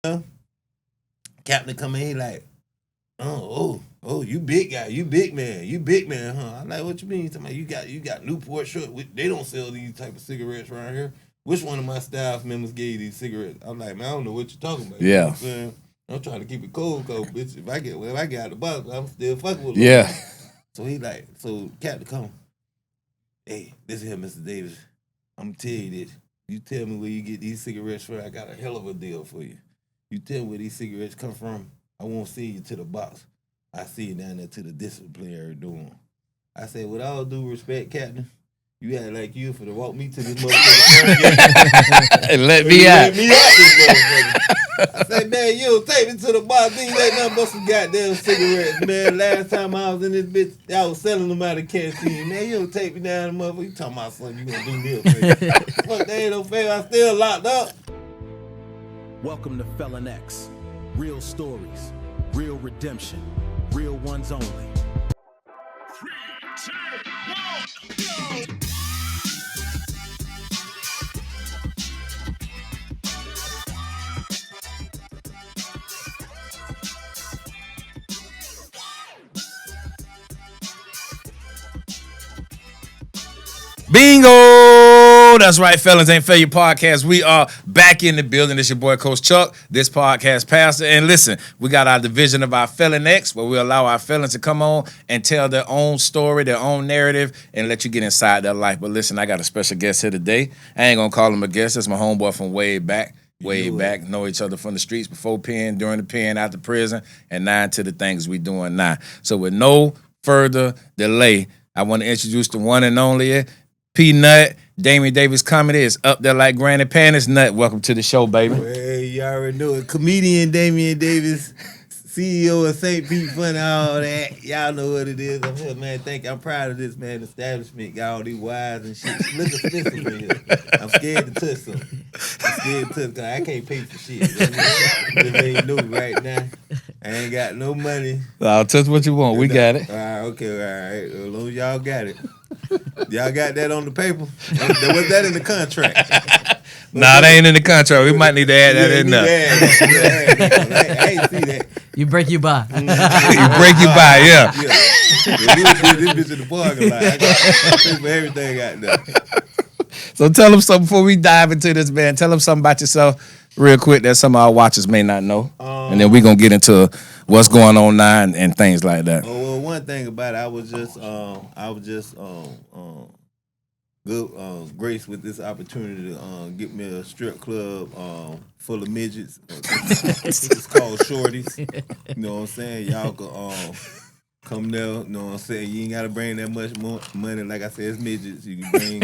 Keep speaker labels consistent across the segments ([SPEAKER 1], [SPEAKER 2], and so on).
[SPEAKER 1] Captain come in, he like, oh, you big guy, you big man, huh? I'm like, what you mean? He's talking about you got Newport short. They don't sell these type of cigarettes around here. Which one of my staff members gave you these cigarettes? I'm like, man, I don't know what you're talking about. You know what I'm saying? I'm trying to keep it cold, bitch. If I get out the box, I'm still fucking with him.
[SPEAKER 2] Yeah.
[SPEAKER 1] So he like, so Captain come, hey, this here, Mr. Davis. I'm gonna tell you this. You tell me where you get these cigarettes from. I got a hell of a deal for you. You tell me where these cigarettes come from. I won't see you to the box. I see you down there to the disciplinary dorm. I said, with all due respect, Captain, you act like you for to walk me to this motherfucker.
[SPEAKER 2] And let me out.
[SPEAKER 1] Let me out this motherfucker. I said, man, you don't take me to the box. You ain't nothing but some goddamn cigarettes, man. Last time I was in this bitch, I was selling them out of the canteen. Man, you don't take me down the motherfucker. You talking about something, you gonna do me a favor. Fuck, they ain't no favor. I still locked up.
[SPEAKER 3] Welcome to Felon X. Real stories, real redemption, real ones only.
[SPEAKER 4] 3, 2, 1, go!
[SPEAKER 2] Bingo! That's right, Felons Ain't Failure podcast. We are back in the building. It's your boy, Coach Chuck, this podcast pastor. And listen, we got our division of our Felon X, where we allow our felons to come on and tell their own story, their own narrative, and let you get inside their life. But listen, I got a special guest here today. I ain't going to call him a guest. That's my homeboy from way back. Know each other from the streets, before pen, during the pen, after prison, and now into the things we doing now. So with no further delay, I want to introduce the one and only P-Nut. Damion Davis comedy is up there like Granny Panties. Nut, welcome to the show, baby.
[SPEAKER 1] Hey, you already know it. Comedian Damion Davis, CEO of St. Pete Funny, all that. Y'all know what it is. I'm here, man. I'm proud of this, man. Establishment got all these wires and shit. Look expensive in here. I'm scared to touch something. Cause I can't pay for shit. This ain't new right now. I ain't got no money.
[SPEAKER 2] I'll touch what you want. We got it.
[SPEAKER 1] All right, okay, all right. As long as y'all got it. Y'all got that on the paper? Was that in the contract?
[SPEAKER 2] Nah, they ain't in the contract. We might need to add that in there.
[SPEAKER 1] I ain't see that.
[SPEAKER 5] You break your buy.
[SPEAKER 2] You break your buy, yeah.
[SPEAKER 1] This bitch in the parking lot. I got pay for everything out there.
[SPEAKER 2] So tell them something before we dive into this, man. Tell them something about yourself real quick that some of our watchers may not know. And then we're going to get into what's going on now and things like that.
[SPEAKER 1] Well, one thing about it, I was just graced with this opportunity to get me a strip club full of midgets. It's called Shorties. You know what I'm saying? Y'all can come there. You know what I'm saying? You ain't got to bring that much more money. Like I said, it's midgets. You can bring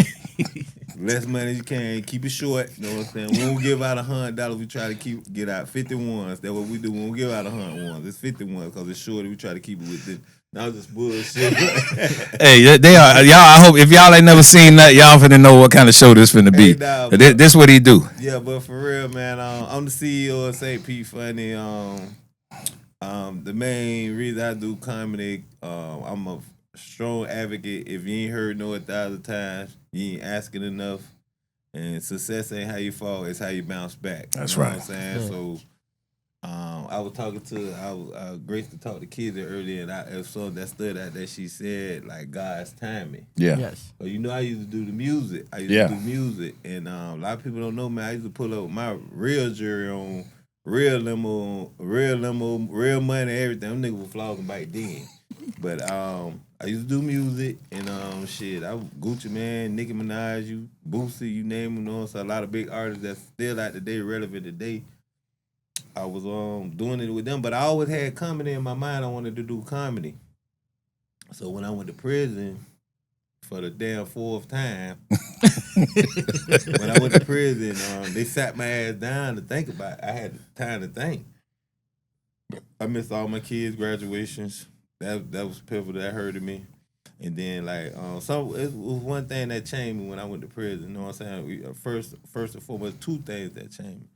[SPEAKER 1] less money as you can. Keep it short. You know what I'm saying? We won't give out $100. We try to get out 51s. That's what we do. We won't give out 100 It's 51 because it's short. We try to keep it within. That was just bullshit.
[SPEAKER 2] Hey, they are y'all. I hope if y'all ain't never seen that, y'all finna know what kind of show this finna be. Hey, this what he do.
[SPEAKER 1] Yeah, but for real, man, I'm the CEO of St. Pete Funny. The main reason I do comedy, I'm a strong advocate. If you ain't heard no 1,000 times, you ain't asking enough. And success ain't how you fall, it's how you bounce back.
[SPEAKER 2] That's
[SPEAKER 1] you know
[SPEAKER 2] right.
[SPEAKER 1] What I'm saying? Yeah. So I was talking to, I was graced to talk to kids earlier, and it was something that stood out that she said, like, God's timing.
[SPEAKER 2] Yeah.
[SPEAKER 5] Yes.
[SPEAKER 1] So, you know, I used to do the music. And a lot of people don't know, man, I used to pull up my real jury on real limo, real money, everything. Them niggas was flogging back then. But I used to do music, and I Gucci Mane, Nicki Minaj, Boosie, you name them. You know, so a lot of big artists that's still out today, relevant today. I was doing it with them, but I always had comedy in my mind. I wanted to do comedy. So when I went to prison for the damn 4th time, when I went to prison, they sat my ass down to think about it. I had time to think. I missed all my kids' graduations. That was pivotal. That hurted me. And then so it was one thing that changed me when I went to prison. You know what I'm saying? First and foremost, 2 things that changed me.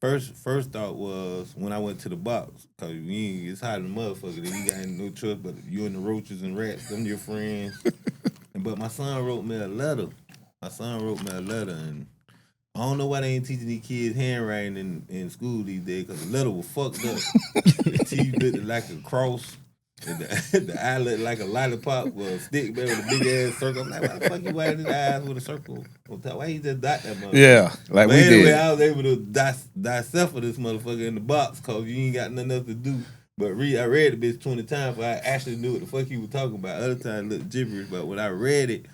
[SPEAKER 1] First thought was when I went to the box, cause it's hot in the motherfucker. Then you got no choice but you and the roaches and rats. Them your friends. But my son wrote me a letter. And I don't know why they ain't teaching these kids handwriting in school these days, because the letter was fucked up. The T looked like a cross, and the eye looked like a lollipop with a stick with a big ass circle. I'm like, why the fuck you writing his eyes with a circle on top? Why you just dot that motherfucker?
[SPEAKER 2] Yeah, like
[SPEAKER 1] but
[SPEAKER 2] we
[SPEAKER 1] anyway,
[SPEAKER 2] did.
[SPEAKER 1] I was able to decipher this motherfucker in the box, because you ain't got nothing else to do. But I read the bitch 20 times, but I actually knew what the fuck he was talking about. Other times it looked gibberish, but when I read it,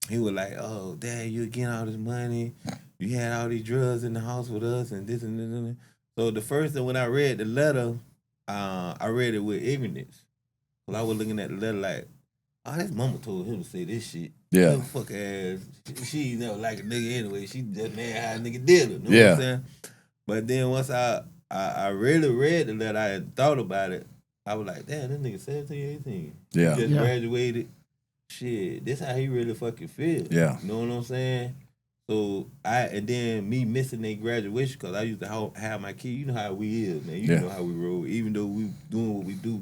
[SPEAKER 1] he was like, "Oh, Dad, you getting all this money. You had all these drugs in the house with us and this and this and that." So the first time when I read the letter, I read it with ignorance. Well, I was looking at the letter like, "Oh, his mama told him to say this shit."
[SPEAKER 2] Yeah.
[SPEAKER 1] Little fuck ass. She never like a nigga anyway. She just mad how a nigga did her. You know
[SPEAKER 2] Yeah.
[SPEAKER 1] what I'm saying? But then once I really read the letter, I had thought about it. I was like, damn, this nigga 17, 18.
[SPEAKER 2] Yeah.
[SPEAKER 1] He just
[SPEAKER 5] Yeah.
[SPEAKER 1] graduated. Shit, this how he really fucking feel.
[SPEAKER 2] Yeah.
[SPEAKER 1] You know what I'm saying? So and then me missing their graduation, because I used to have my kids. You know how we is, man. You
[SPEAKER 2] Yeah.
[SPEAKER 1] know how we roll. Even though we doing what we do,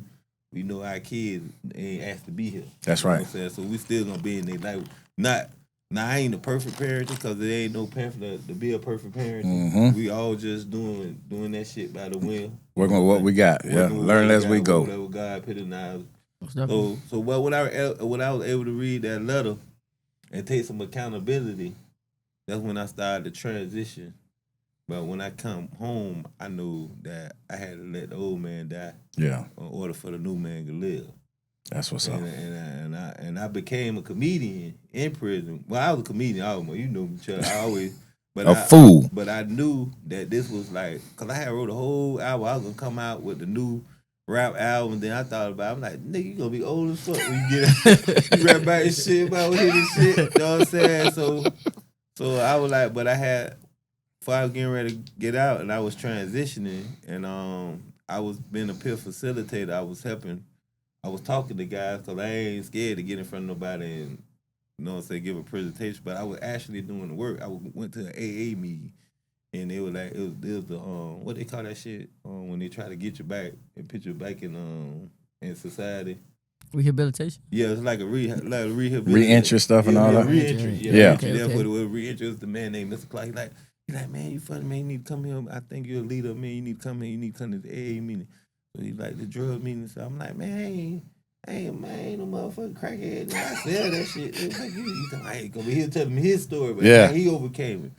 [SPEAKER 1] we know our kids ain't asked to be here.
[SPEAKER 2] That's
[SPEAKER 1] You know
[SPEAKER 2] right.
[SPEAKER 1] what I'm saying? So we still gonna be in their life. Now I ain't a perfect parent, because there ain't no pamphlet to be a perfect parent.
[SPEAKER 2] Mhm.
[SPEAKER 1] We all just doing that shit by the will.
[SPEAKER 2] Working with what we got. Yeah,
[SPEAKER 1] Working with
[SPEAKER 2] learn
[SPEAKER 1] what
[SPEAKER 2] as we
[SPEAKER 1] got,
[SPEAKER 2] go.
[SPEAKER 1] Whatever God put in our.
[SPEAKER 5] Most definitely.
[SPEAKER 1] So when I was able to read that letter and take some accountability, that's when I started to transition. But when I come home, I knew that I had to let the old man die
[SPEAKER 2] Yeah,
[SPEAKER 1] in order for the new man to live.
[SPEAKER 2] that's what's up.
[SPEAKER 1] And I became a comedian in prison. Well, I was a comedian almost. You know me, Chuck. I always
[SPEAKER 2] Fool.
[SPEAKER 1] But I knew that this was like, cause I had wrote a whole album. I was gonna come out with the new rap album. Then I thought about it. I'm like, nigga, you gonna be old as fuck when you get out. You rap about this shit, about this shit. You know what I'm saying? So I was like, but I had, before I was getting ready to get out, and I was transitioning, and I was being a peer facilitator. I was talking to guys, because I ain't scared to get in front of nobody and, you know what I'm saying, give a presentation. But I was actually doing the work. I went to an AA meeting, and they were like, it was the what they call that shit when they try to get you back and put you back in society.
[SPEAKER 5] Rehabilitation.
[SPEAKER 1] Yeah, it's like a rehabilitation.
[SPEAKER 2] Re-entry stuff and all that?
[SPEAKER 1] Re-entry.
[SPEAKER 5] Yeah.
[SPEAKER 1] Yeah.
[SPEAKER 5] Okay,
[SPEAKER 1] That's
[SPEAKER 5] okay.
[SPEAKER 1] what it was. Re-entry is the man named Mr. Clark. He's like, man, you funny, man. You need to come here. I think you're a leader, man. You need to come here. You need to come to the AA meeting. So he's like, the drug meeting. So I'm like, man, I ain't no motherfucking crackhead. I sell that shit. It's like, you ain't gonna be here telling me his story, but
[SPEAKER 2] Yeah.
[SPEAKER 1] he overcame it.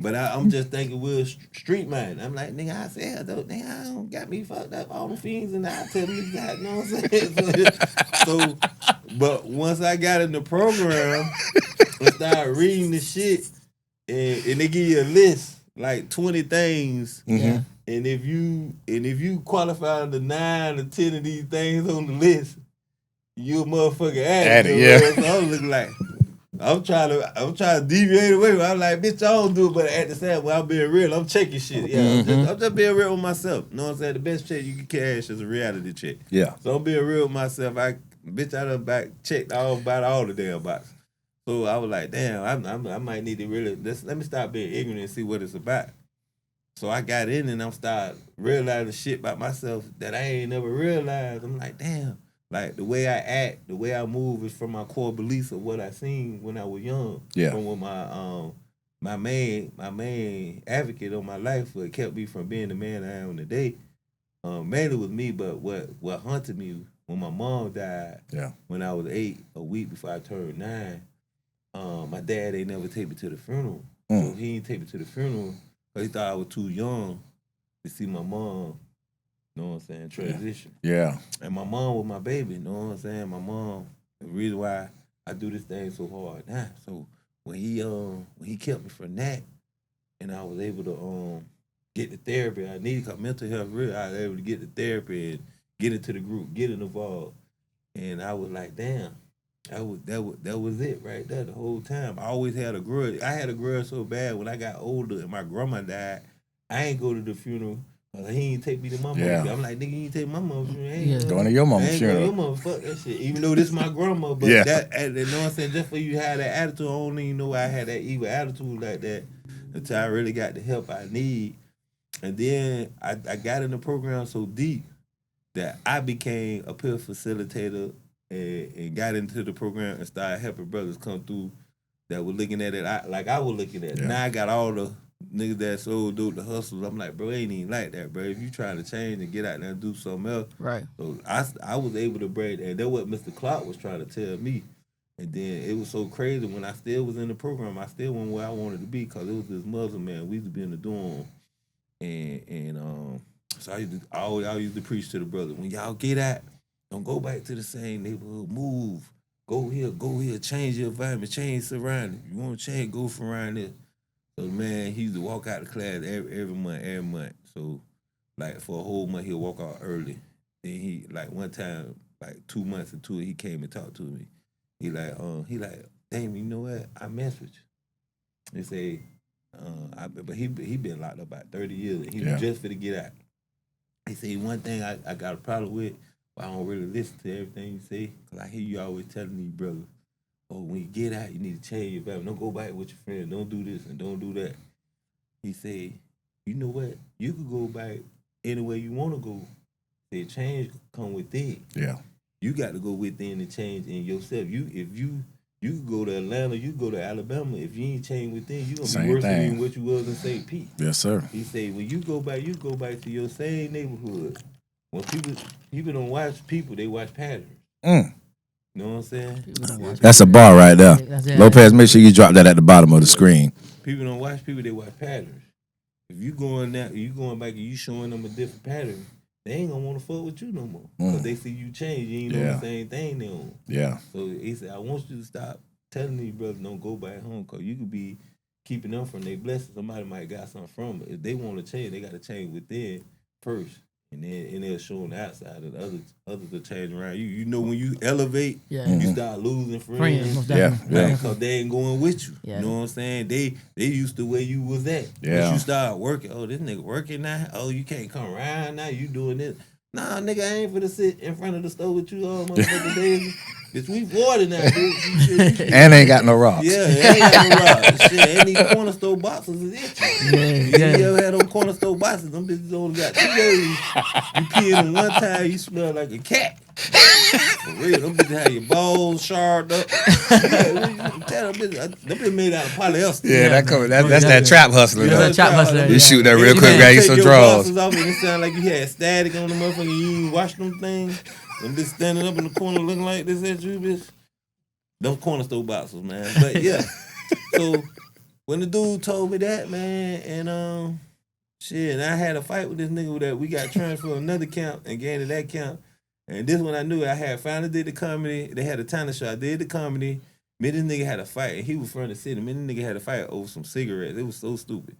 [SPEAKER 1] But I'm just thinking we're street mind. I'm like, nigga, I said, though, nigga, I don't got me fucked up all the fiends, and I tell me that, you know what I'm saying? But once I got in the program and started reading the shit, and they give you a list, like 20 things,
[SPEAKER 2] Mm-hmm.
[SPEAKER 1] and if you qualify under 9 or 10 of these things on the list, you a motherfucking addict.
[SPEAKER 2] Addict, yeah.
[SPEAKER 1] So I was looking like, I'm trying to deviate away. I'm like, bitch, I don't do it, but at the same time, I'm being real. I'm checking shit. Yeah, I'm just being real with myself. You know what I'm saying? The best check you can cash is a reality check.
[SPEAKER 2] Yeah.
[SPEAKER 1] So I'm being real with myself. I done checked about all the damn boxes. So I was like, damn, I might need to really let me stop being ignorant and see what it's about. So I got in and I'm started realizing shit about myself that I ain't never realized. I'm like, damn. Like, the way I act, the way I move is from my core beliefs of what I seen when I was young.
[SPEAKER 2] Yeah.
[SPEAKER 1] From what my main advocate on my life, what kept me from being the man I am today. Mainly was me, but what haunted me when my mom died,
[SPEAKER 2] Yeah.
[SPEAKER 1] when I was 8, a week before I turned 9, my dad ain't never take me to the funeral. So he didn't take me to the funeral because he thought I was too young to see my mom, you know what I'm saying, transition.
[SPEAKER 2] Yeah.
[SPEAKER 1] And my mom was my baby, you know what I'm saying? My mom, the reason why I do this thing so hard now. So when he kept me from that, and I was able to get the therapy I needed, because mental health real, I was able to get the therapy and get into the group, get involved. And I was like, damn, that was it right there the whole time. I always had a grudge. I had a grudge so bad when I got older and my grandma died, I ain't go to the funeral. He ain't take me to my mama's funeral. I'm like, nigga, you ain't take my mama's funeral. I ain't
[SPEAKER 2] Going to your mama's
[SPEAKER 1] Going to your
[SPEAKER 2] funeral.
[SPEAKER 1] mama, fuck that shit. Even though this my grandma, but
[SPEAKER 2] Yeah.
[SPEAKER 1] that, you know what I'm saying, just for you to have that attitude, I don't even know why I had that evil attitude like that until I really got the help I need. And then I got in the program so deep that I became a peer facilitator and got into the program and started helping brothers come through that were looking at it like I was looking at it. Now I got all the niggas that sold dope, the hustlers. I'm like, bro, it ain't even like that, bro. If you trying to change and get out there and do something else.
[SPEAKER 5] Right.
[SPEAKER 1] So I was able to break that. And that's what Mr. Clark was trying to tell me. And then it was so crazy when I still was in the program, I still wasn't where I wanted to be because it was this Muslim man. We used to be in the dorm. And so I used to preach to the brother, when y'all get out, don't go back to the same neighborhood. Move. Go here, change your environment, change surroundings. You want to change, go from around this. So man, he used to walk out of class every month. So like for a whole month he'll walk out early. Then he like one time, like 2 months into it, he came and talked to me. He like, damn, you know what? I mess with you. He say, but he been locked up about 30 years. And he was just finna get out. He said, one thing I got a problem with, but I don't really listen to everything you say, because I hear you always telling these brothers, oh, when you get out, you need to change your environment. Don't go back with your friends. Don't do this and don't do that. He said, you know what? You could go back any way you want to go. Say change come within.
[SPEAKER 2] Yeah.
[SPEAKER 1] You got to go within and change in yourself. If you could go to Atlanta, you go to Alabama. If you ain't change within, you gonna be worse than what you was in St. Pete.
[SPEAKER 2] Yes, sir.
[SPEAKER 1] He said, when you go back to your same neighborhood. When people don't watch people, they watch patterns. You know what I'm saying?
[SPEAKER 2] That's a bar right there. Lopez, make sure you drop that at the bottom of the screen.
[SPEAKER 1] People don't watch people, they watch patterns. If you going back and you showing them a different pattern, they ain't gonna want to fuck with you no more. Because they see you change, you ain't doing the same thing they on.
[SPEAKER 2] Yeah.
[SPEAKER 1] So he said, I want you to stop telling these brothers don't go back home, because you could be keeping them from their blessings. Somebody might got something from it. If they want to change, they got to change within first. And they'll show on the outside, and others will change around you. You know, when you elevate, you start losing friends. Because they ain't going with you. You know what I'm saying? They used to where you was at. Once you start working, oh, this nigga working now. Oh, you can't come around now. You doing this. Nah, nigga, I ain't finna sit in front of the store with you all motherfucking days. Bitch, we 40 now, bitch.
[SPEAKER 2] And ain't got no rocks.
[SPEAKER 1] Yeah, ain't got no rocks. Shit, and these corner store boxes is itching. You ever had those corner store boxes? Them bitches only got 2 days. You pee in them one time, you smell like a cat. For real, them bitches have your balls charred up. Them bitches made out of polyester.
[SPEAKER 2] Yeah, that's that trap hustler.
[SPEAKER 5] That's that trap hustler.
[SPEAKER 2] You shoot that real quick, grab you some draws.
[SPEAKER 1] Off and it sound like you had static on the motherfucker. You ain't wash them things. Them bitch standing up in the corner looking like this at you, bitch. Them corner store boxes, man. But yeah. So when the dude told me that, man, and and I had a fight with this nigga that we got transferred to another camp and gained to that camp. And this one I knew I had finally did the comedy. They had a talent show. I did the comedy. Me and this nigga had a fight, and he was from the city. Me and this nigga had a fight over some cigarettes. It was so stupid.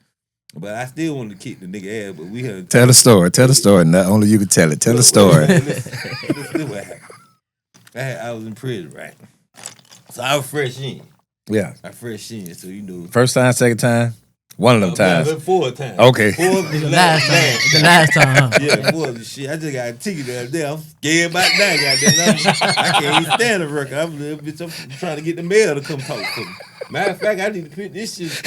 [SPEAKER 1] But I still wanted to kick the nigga ass, but we had...
[SPEAKER 2] Tell the story. Tell the story. Not only you can tell it. Tell the story.
[SPEAKER 1] Listen what happened. I was in prison, right? So I was fresh in.
[SPEAKER 2] Yeah.
[SPEAKER 1] I fresh in, so you know...
[SPEAKER 2] First time, second time? One of them times.
[SPEAKER 1] 4 times.
[SPEAKER 2] Okay.
[SPEAKER 1] 4
[SPEAKER 5] the last time. The last time, huh?
[SPEAKER 1] Yeah, 4 shit. I just got a ticket the other day. I'm scared about that, goddamn. I can't even stand the record. I'm trying to get the mail to come talk to me. Matter of fact, I need to put this shit...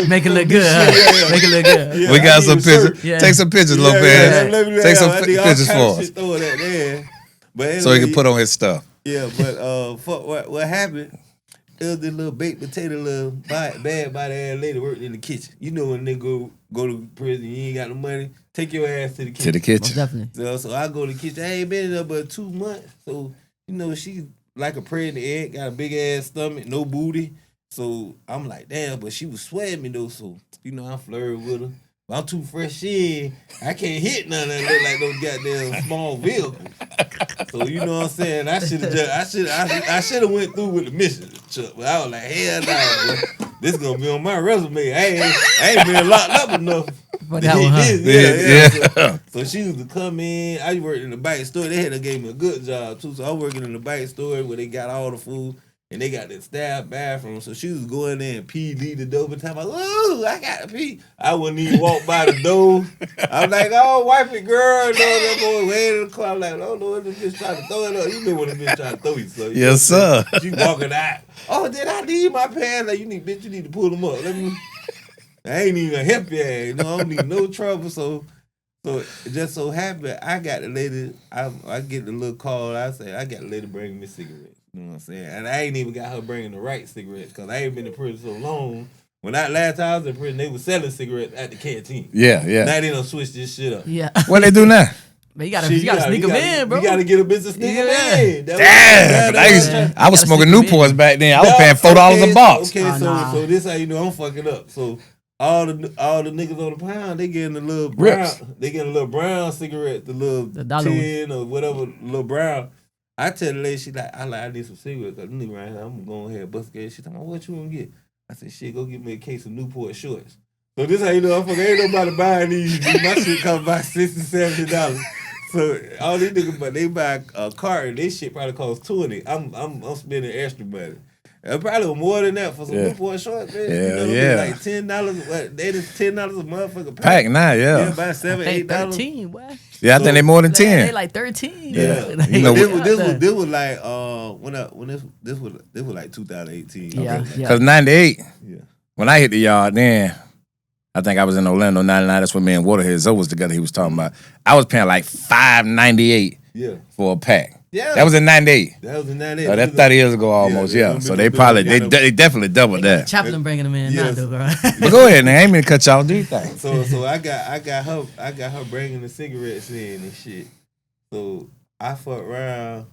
[SPEAKER 5] Make it look good, huh? Make it look good.
[SPEAKER 1] Yeah,
[SPEAKER 2] we got some pictures. Yeah. Take some pictures, Lopez. Take some pictures for us.
[SPEAKER 1] Throw that there. But anyway,
[SPEAKER 2] so he can put on his stuff.
[SPEAKER 1] Yeah, but what happened, there was this little baked potato, little bad body ass lady working in the kitchen. You know when they go to prison, you ain't got no money, take your ass to the kitchen.
[SPEAKER 2] To the kitchen.
[SPEAKER 5] Most definitely.
[SPEAKER 1] So I go to the kitchen. I ain't been in there but 2 months. So, you know, she like a pregnant egg, got a big ass stomach, no booty. So I'm like, damn, but she was sweating me though, so you know I'm flirting with her. But I'm too fresh in. I can't hit none of that look like those goddamn small vehicles. So you know what I'm saying? I should have went through with the mission, Chuck. But I was like, hell nah, bro. This gonna be on my resume. I ain't been locked up enough.
[SPEAKER 5] But that one, huh?
[SPEAKER 1] Yeah. So she used to come in. I worked in the bike store. They had gave me a good job too. So I was working in the bike store where they got all the food. And they got this staff bathroom, so she was going there and pee, leave the door. But time I was, ooh, I got to pee. I wouldn't even walk by the door. I was like, oh, wipe it, girl. No, that boy waiting in the car. I'm like, oh, no, this bitch trying to throw it up. You know when the bitch trying to throw you. So,
[SPEAKER 2] yes, sir.
[SPEAKER 1] She walking out. Oh, did I leave my pants? Like, you need to pull them up. I ain't even help your ass. You know, I don't need no trouble. So it just so happened, I got the lady, I get the little call. I say, I got the lady bring me cigarettes. You know what I'm saying? And I ain't even got her bringing the right cigarettes because I ain't been in prison so long. When last time I was in prison, they was selling cigarettes at the canteen.
[SPEAKER 2] Yeah.
[SPEAKER 1] Now they done switch this shit up.
[SPEAKER 5] Yeah.
[SPEAKER 2] What they do now?
[SPEAKER 5] Man, you gotta sneak them in, bro.
[SPEAKER 1] You gotta get a business sneak them in.
[SPEAKER 2] Damn. I was smoking Newports back then. I was paying $4 a box.
[SPEAKER 1] Okay, so this how you know I'm fucking up. So all the niggas on the pound, they getting a little brown.
[SPEAKER 2] Rips.
[SPEAKER 1] They getting a little brown cigarette, the little tin or whatever, little brown. I tell the lady, she like, I need some cigarettes. Cause nigga right here, I'm gonna go ahead and bust a gas. She talking about, what you gonna get? I said, shit, go get me a case of Newport shorts. So this how you know I'm fucking, ain't nobody buying these. My shit cost about $60, $70. So all these niggas, but they buy a carton, this shit probably costs $20. I'm spending extra money. Probably more than that for some Newport shorts, man. Like $10. What? They just $10 a motherfucker pack.
[SPEAKER 2] Now,
[SPEAKER 1] Yeah, about $7, $8.
[SPEAKER 5] 13, boy.
[SPEAKER 2] Yeah, I think they more than 10.
[SPEAKER 5] They like 13.
[SPEAKER 1] Yeah.
[SPEAKER 2] You know,
[SPEAKER 1] this was like this was like 2018.
[SPEAKER 5] Yeah.
[SPEAKER 2] Because 98,
[SPEAKER 1] Yeah.
[SPEAKER 2] when I hit the yard, then I think I was in Orlando 99. That's when me and Waterhead Zoe was together. He was talking about. I was paying like $5.98 for a pack.
[SPEAKER 1] Yeah.
[SPEAKER 2] That was in 98.
[SPEAKER 1] That was in 98.
[SPEAKER 2] Oh, that's 30 years ago almost, yeah. So they probably, they definitely doubled that.
[SPEAKER 5] Chaplin bringing them in now, though, bro.
[SPEAKER 2] But go ahead, man. I ain't mean to cut y'all. Do you think?
[SPEAKER 1] So I got her bringing the cigarettes in and shit. So I fuck around.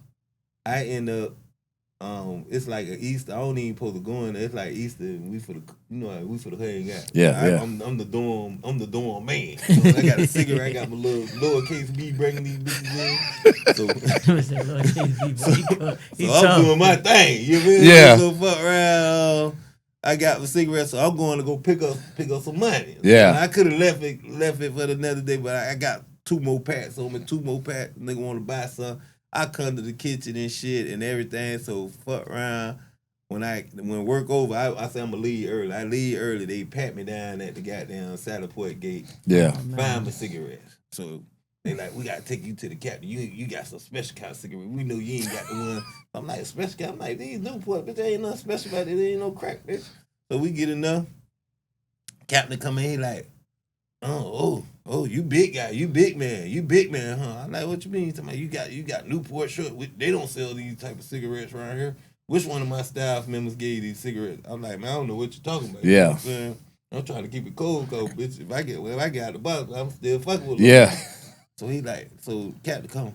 [SPEAKER 1] I end up, it's like an Easter. I don't even supposed to go in there. It's like Easter, and we for the hang out.
[SPEAKER 2] Yeah.
[SPEAKER 1] I'm the dorm man. So I got a cigarette. I got my little lowercase B bringing these bitches in. So I'm doing my thing. You feel me?
[SPEAKER 2] Yeah.
[SPEAKER 1] So fuck around. I got my cigarette, so I'm going to go pick up some money.
[SPEAKER 2] Yeah.
[SPEAKER 1] And I could have left it for another day, but I got 2 more packs. So I'm in 2 more packs. Nigga want to buy some. I come to the kitchen and shit and everything. So fuck around. When work over, I say I'm gonna leave early. I leave early. They pat me down at the goddamn Sallyport gate.
[SPEAKER 2] Yeah.
[SPEAKER 1] Find my cigarettes. So they like, we gotta take you to the captain. You got some special kind of cigarette. We know you ain't got the one. I'm like, special kind. I'm like, these Newport, bitch, there ain't nothing special about it. There ain't no crack, bitch. So we get enough. Captain come in, he like, oh, you big guy, you big man, huh? I'm like, what you mean? He's talking about you got Newport short. They don't sell these type of cigarettes around here. Which one of my staff members gave you these cigarettes? I'm like, man, I don't know what you're talking about.
[SPEAKER 2] Yeah.
[SPEAKER 1] You know what I'm saying? I'm trying to keep it cold, bitch. If I get out the box, I'm still fucking with him.
[SPEAKER 2] Yeah.
[SPEAKER 1] So he like, so Captain come,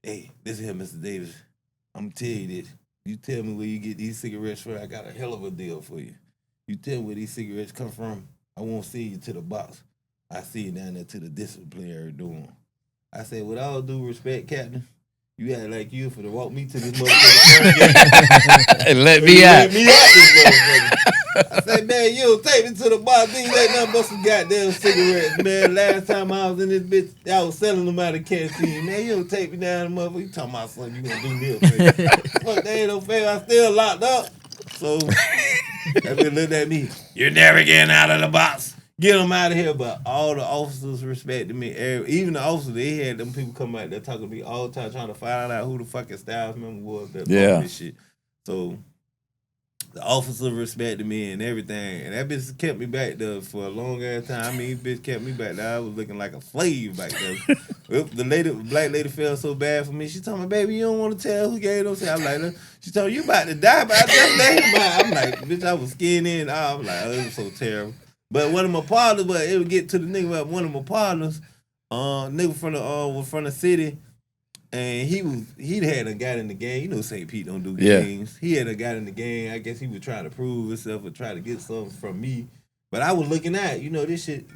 [SPEAKER 1] hey, this is him, Mr. Davis. I'm gonna tell you this. You tell me where you get these cigarettes from. I got a hell of a deal for you. You tell me where these cigarettes come from. I won't see you to the box. I see you down there to the disciplinary door. I said, with all due respect, Captain, you act like you for to walk me to this motherfucker.
[SPEAKER 2] And let me out.
[SPEAKER 1] Let me out this motherfucker. I said, man, you don't take me to the box. You ain't let nothing but some goddamn cigarettes, man. Last time I was in this bitch, I was selling them out of the canteen. Man, you don't take me down the motherfucker. You talking about something, you gonna do me a favor. Fuck, they ain't no favor. I still locked up. So, that bitch looked at me. You're never getting out of the box. Get them out of here. But all the officers respected me. Even the officers, they had them people come out there talking to me all the time, trying to find out who the fucking staff member was that bought this shit. So the officers respected me and everything. And that bitch kept me back there for a long ass time. I mean, bitch kept me back there. I was looking like a slave back there. The black lady felt so bad for me. She told me, baby, you don't want to tell who gave those. I'm like, she told me, you about to die, but I just let him out. I'm like, bitch, I was skinny and I was like, oh, it was so terrible. But one of my partners, but it would get to the nigga. But one of my partners, nigga from the city, and he had a guy in the game. You know, St. Pete don't do games. He had a guy in the game. I guess he was trying to prove himself or try to get something from me. But I was looking at, you know, this shit.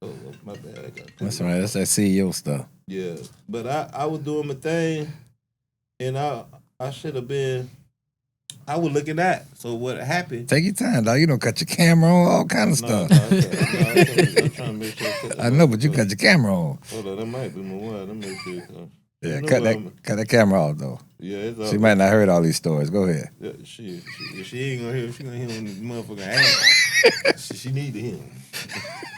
[SPEAKER 1] Oh, my bad.
[SPEAKER 2] That's right. That's that CEO stuff.
[SPEAKER 1] Yeah, but I was doing my thing, and I should have been. I was looking at. So what happened?
[SPEAKER 2] Take your time, dog. You don't cut your camera on, all kind of stuff.
[SPEAKER 1] I'm trying to make sure.
[SPEAKER 2] I know, but you cut your camera on.
[SPEAKER 1] Hold on, that might be my one. Let me make sure.
[SPEAKER 2] Yeah, cut that camera off though.
[SPEAKER 1] Yeah, it's
[SPEAKER 2] she might not heard all these stories. Go ahead.
[SPEAKER 1] Yeah, she ain't gonna hear. She gonna hear on the motherfucking ass. she need to hear him.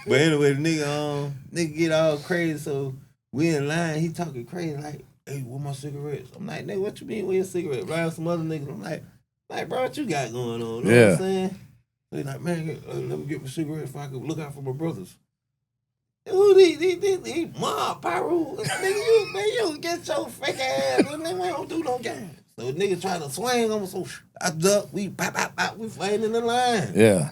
[SPEAKER 1] But anyway, the nigga get all crazy. So we in line. He talking crazy like, "Hey, where my cigarettes?" I'm like, "Nigga, what you mean where your cigarette?" Around some other niggas. I'm like, bro, what you got going on? You know what I'm saying? They like, man, let me get my cigarette if I could look out for my brothers. Who these mob pyro? Nigga, you don't get your fake ass. Nigga, we don't do no games. So nigga trying to swing on, so I duck, we pop, we fighting in the line.
[SPEAKER 2] Yeah.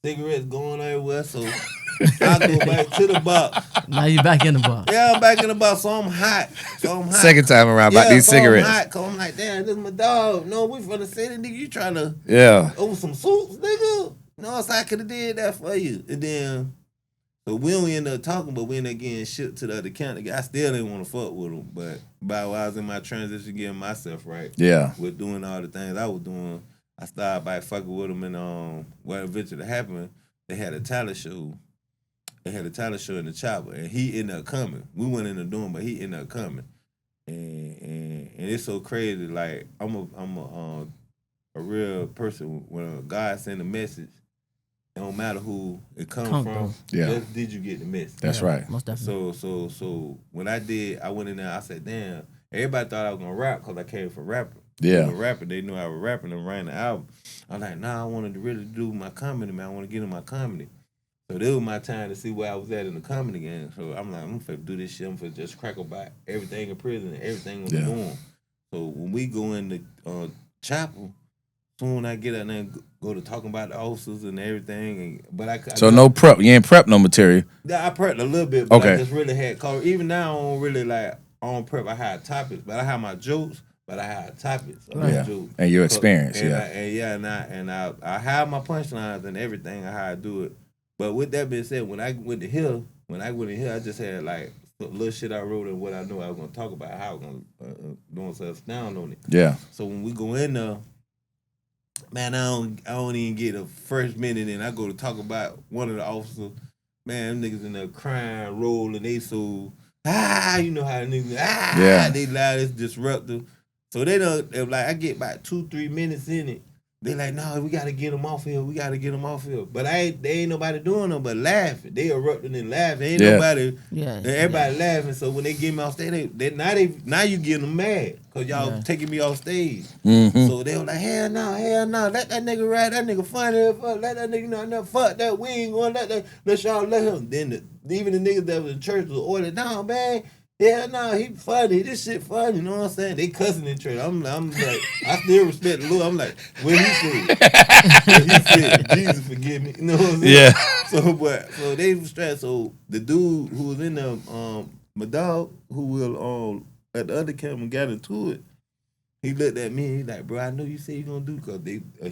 [SPEAKER 1] Cigarettes going everywhere, so I go back to the box.
[SPEAKER 5] Now you back in the box.
[SPEAKER 1] Yeah, I'm back in the box, so I'm hot.
[SPEAKER 2] Second time around about these cigarettes.
[SPEAKER 1] I'm hot, cause I'm like, damn, this is my dog. No, we from the city, nigga. You trying to over some suits, nigga? No, so I could have did that for you. And then, so we don't end up talking, but we end up getting shipped to the other county. I still didn't want to fuck with him, but while I was in my transition, getting myself right, with doing all the things I was doing, I started by fucking with him, and what eventually happened, they had a talent show. They had a talent show in the chopper, and he ended up coming. We went in the dorm, but he ended up coming, and it's so crazy. Like I'm a real person. When God send a message, it don't matter who it come from. Just did you get the message?
[SPEAKER 2] That's right.
[SPEAKER 5] Most definitely.
[SPEAKER 1] So when I did, I went in there. I said, damn. Everybody thought I was gonna rap because I came from rapping.
[SPEAKER 2] Yeah.
[SPEAKER 1] Rapping, they knew I was rapping and writing the album. I'm like, nah, I wanted to really do my comedy, man. I want to get in my comedy. So this was my time to see where I was at in the comedy game. So I'm like, I'm finna do this shit. I'm finna just crack about everything in prison and everything I'm doing. So when we go in the chapel, soon I get out there and go to talking about the officers and everything. So
[SPEAKER 2] no prep. You ain't prep no material.
[SPEAKER 1] Yeah, I prepped a little bit, but I just really had call. Even now I don't really I don't prep. I had topics, but I have my jokes. But I had topics. Jokes.
[SPEAKER 2] And your experience,
[SPEAKER 1] and I have my punchlines and everything. I do it. But with that being said, when I went in here, I just had like little shit I wrote and what I knew I was gonna talk about, how I was gonna doing something down on it.
[SPEAKER 2] Yeah.
[SPEAKER 1] So when we go in there, man, I don't even get a first minute in. I go to talk about one of the officers. Man, them niggas in there crying, rolling, they so you know how the niggas they loud, it's disruptive. So they I get about 2-3 minutes in it. They like, no, we gotta get them off here. But they ain't nobody doing no but laughing. They erupting and laughing. Ain't nobody. Everybody laughing. So when they get me off stage, now you getting them mad because y'all taking me off stage.
[SPEAKER 2] Mm-hmm.
[SPEAKER 1] So they were like, hell no, let that nigga ride. That nigga funny. Let that nigga know. Fuck that. We ain't gonna let y'all let him. Then even the niggas that was in church was ordered down, man. Yeah, no, he funny. This shit funny. You know what I'm saying? They cussing in church. I'm like, I still respect the Lord. I'm like, what he said? Jesus forgive me. You know what I'm saying?
[SPEAKER 2] Yeah.
[SPEAKER 1] So they was stressed. So the dude who was in there, my dog, who will at the other camp got into it. He looked at me. He like, bro, I know you say you gonna do because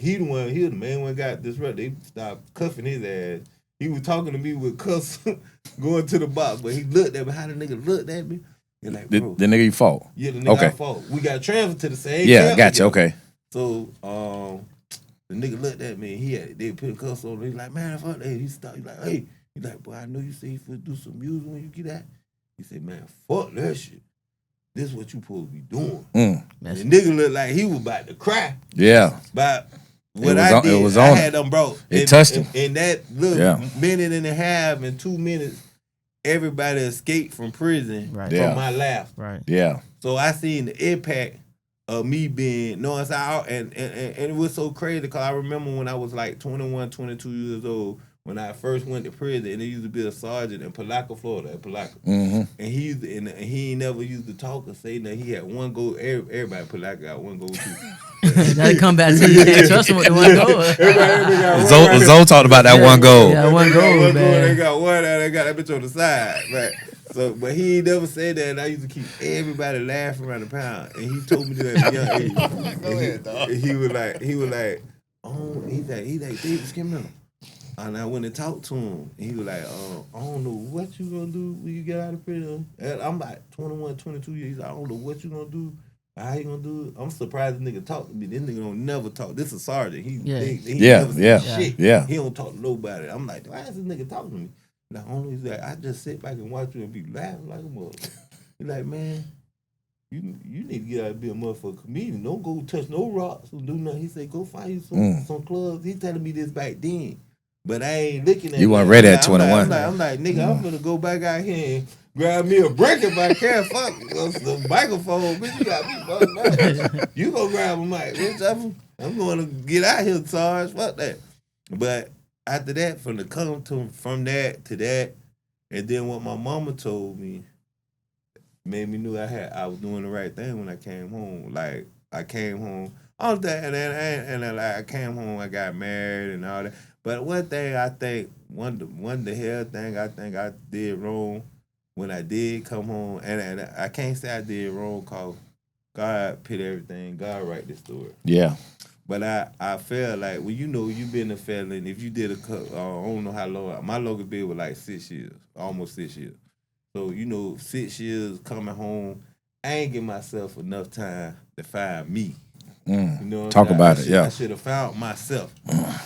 [SPEAKER 1] he the main one got disrupted. They stopped cuffing his ass. He was talking to me with cuss going to the box, but he looked at me. How the nigga looked at me? He like, bro.
[SPEAKER 2] The nigga you fought?
[SPEAKER 1] Yeah, the nigga I fought. We got transferred to the same
[SPEAKER 2] camp gotcha, okay.
[SPEAKER 1] So, the nigga looked at me. They put a cuss on him. He's like, man, fuck that. He stopped. He's like, hey. He's like, boy, I know you say you finna do some music when you get out. He said, man, fuck that shit. This is what you supposed to be doing. And the nigga looked like he was about to cry.
[SPEAKER 2] Yeah.
[SPEAKER 1] But what I did, I had them, bro.
[SPEAKER 2] It touched him.
[SPEAKER 1] In that little minute and a half and 2 minutes, everybody escaped from prison from my laugh.
[SPEAKER 5] Right.
[SPEAKER 2] Yeah.
[SPEAKER 1] So I seen the impact of me being, and it was so crazy because I remember when I was like 21, 22 years old, when I first went to prison, and there used to be a sergeant in Palaca, Florida, and he ain't never used to talk or say that he had one goal. Everybody in Palaca got one goal too.
[SPEAKER 5] Gotta come back to you. Can't trust him with the one goal.
[SPEAKER 1] Everybody got one.
[SPEAKER 2] Zoe talked about that one goal.
[SPEAKER 5] Yeah, one goal, man.
[SPEAKER 1] They got one, and they got that bitch on the side, right? So, but he ain't never said that, and I used to keep everybody laughing around the pound. And he told me that at a young age. Go ahead, dog. And he was like, oh, he's like, Davis, come here. And I went and talked to him. And he was like, I don't know what you gonna do when you get out of prison. And I'm like 21, 22 years. He's like, I don't know what you gonna do. How you gonna do it? I'm surprised this nigga talk to me. This nigga don't never talk. This is a sergeant. He never said shit.
[SPEAKER 2] Yeah.
[SPEAKER 1] He don't talk to nobody. I'm like, why is this nigga talking to me? Like, he's like, I just sit back and watch you and be laughing like a motherfucker. He's like, man, you need to get out and be a motherfucking comedian. Don't go touch no rocks or do nothing. He said, go find you some clubs. He telling me this back then. But I ain't looking at
[SPEAKER 2] you. Weren't ready at 21.
[SPEAKER 1] I'm like, nigga, I'm gonna go back out here and grab me a brick if I can. Fuck the microphone, bitch. You got me fucked up. You go grab a mic, bitch. I'm going to get out here, Sarge. Fuck that. But after that, from that to that, and then what my mama told me made me knew I was doing the right thing when I came home. Like I came home. All that, and then like I came home. I got married and all that. But one thing I think, one the hell thing I think I did wrong when I did come home, and I can't say I did wrong because God put everything. God write the story.
[SPEAKER 2] Yeah.
[SPEAKER 1] But I felt like, well, you know, you been a felon. If you did I don't know how long. My longest bid was like 6 years, almost 6 years. So, you know, 6 years coming home, I ain't give myself enough time to find me. You know what
[SPEAKER 2] Talk
[SPEAKER 1] I'm
[SPEAKER 2] about
[SPEAKER 1] saying?
[SPEAKER 2] it, yeah.
[SPEAKER 1] I should have found myself.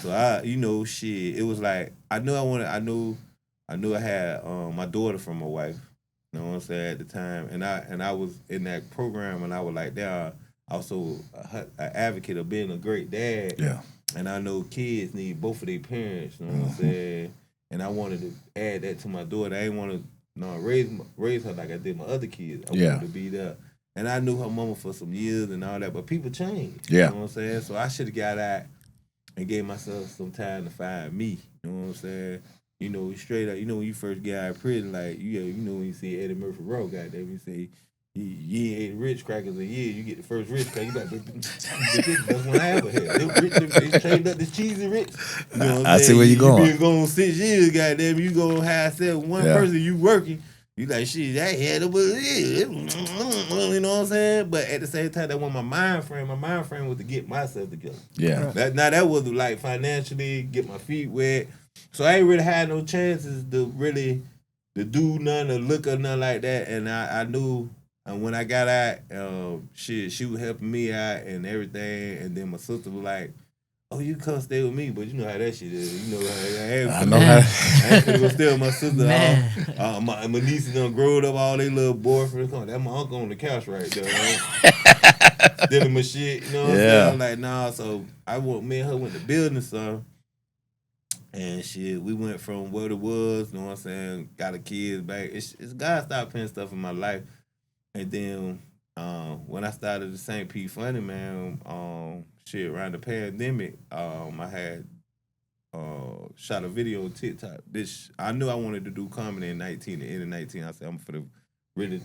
[SPEAKER 1] So I, you know, shit. It was like I knew I had my daughter from my wife. You know what I'm saying at the time, and I was in that program, and I was like, there. Also, an advocate of being a great dad.
[SPEAKER 2] Yeah.
[SPEAKER 1] And I know kids need both of their parents. You know what I'm saying? And I wanted to add that to my daughter. I didn't want to raise her like I did my other kids. I wanted to be there. And I knew her mama for some years and all that, but people change.
[SPEAKER 2] Yeah.
[SPEAKER 1] You know what I'm saying? So I should have got out and gave myself some time to find me. You know what I'm saying? You know, straight up, you know, when you first get out of prison, like, you know, when you see Eddie Murphy Rowe, goddamn, you say, you ate rich crackers a year, you get the first rich cracker, you got that's one I ever had. They trained up this cheesy rich. You know what I'm
[SPEAKER 2] I see
[SPEAKER 1] saying?
[SPEAKER 2] where you going.
[SPEAKER 1] You been going 6 years, goddamn, you gonna have one person you working. You like, shit, that had it, you know what I'm saying? But at the same time, that was my mind frame. My mind frame was to get myself together.
[SPEAKER 2] Yeah.
[SPEAKER 1] That was like financially, get my feet wet. So I ain't really had no chances to really to do nothing or look or nothing like that. And I knew when I got out, she was helping me out and everything. And then my sister was like, oh, you come stay with me, but you know how that shit is. You know, I ain't finna go stay with my sister. My niece done growed up, all they little boyfriends. That's my uncle on the couch right there. Right? Stealing my shit, you know what I'm saying? I'm like, nah, so me and her went to building some. And shit, we went from what it was, you know what I'm saying, got a kid back. It's God started putting stuff in my life. And then when I started the St. Pete Funny, man, around the pandemic, I had shot a video on TikTok. I knew I wanted to do comedy in the end of 19. I said, I'm finna really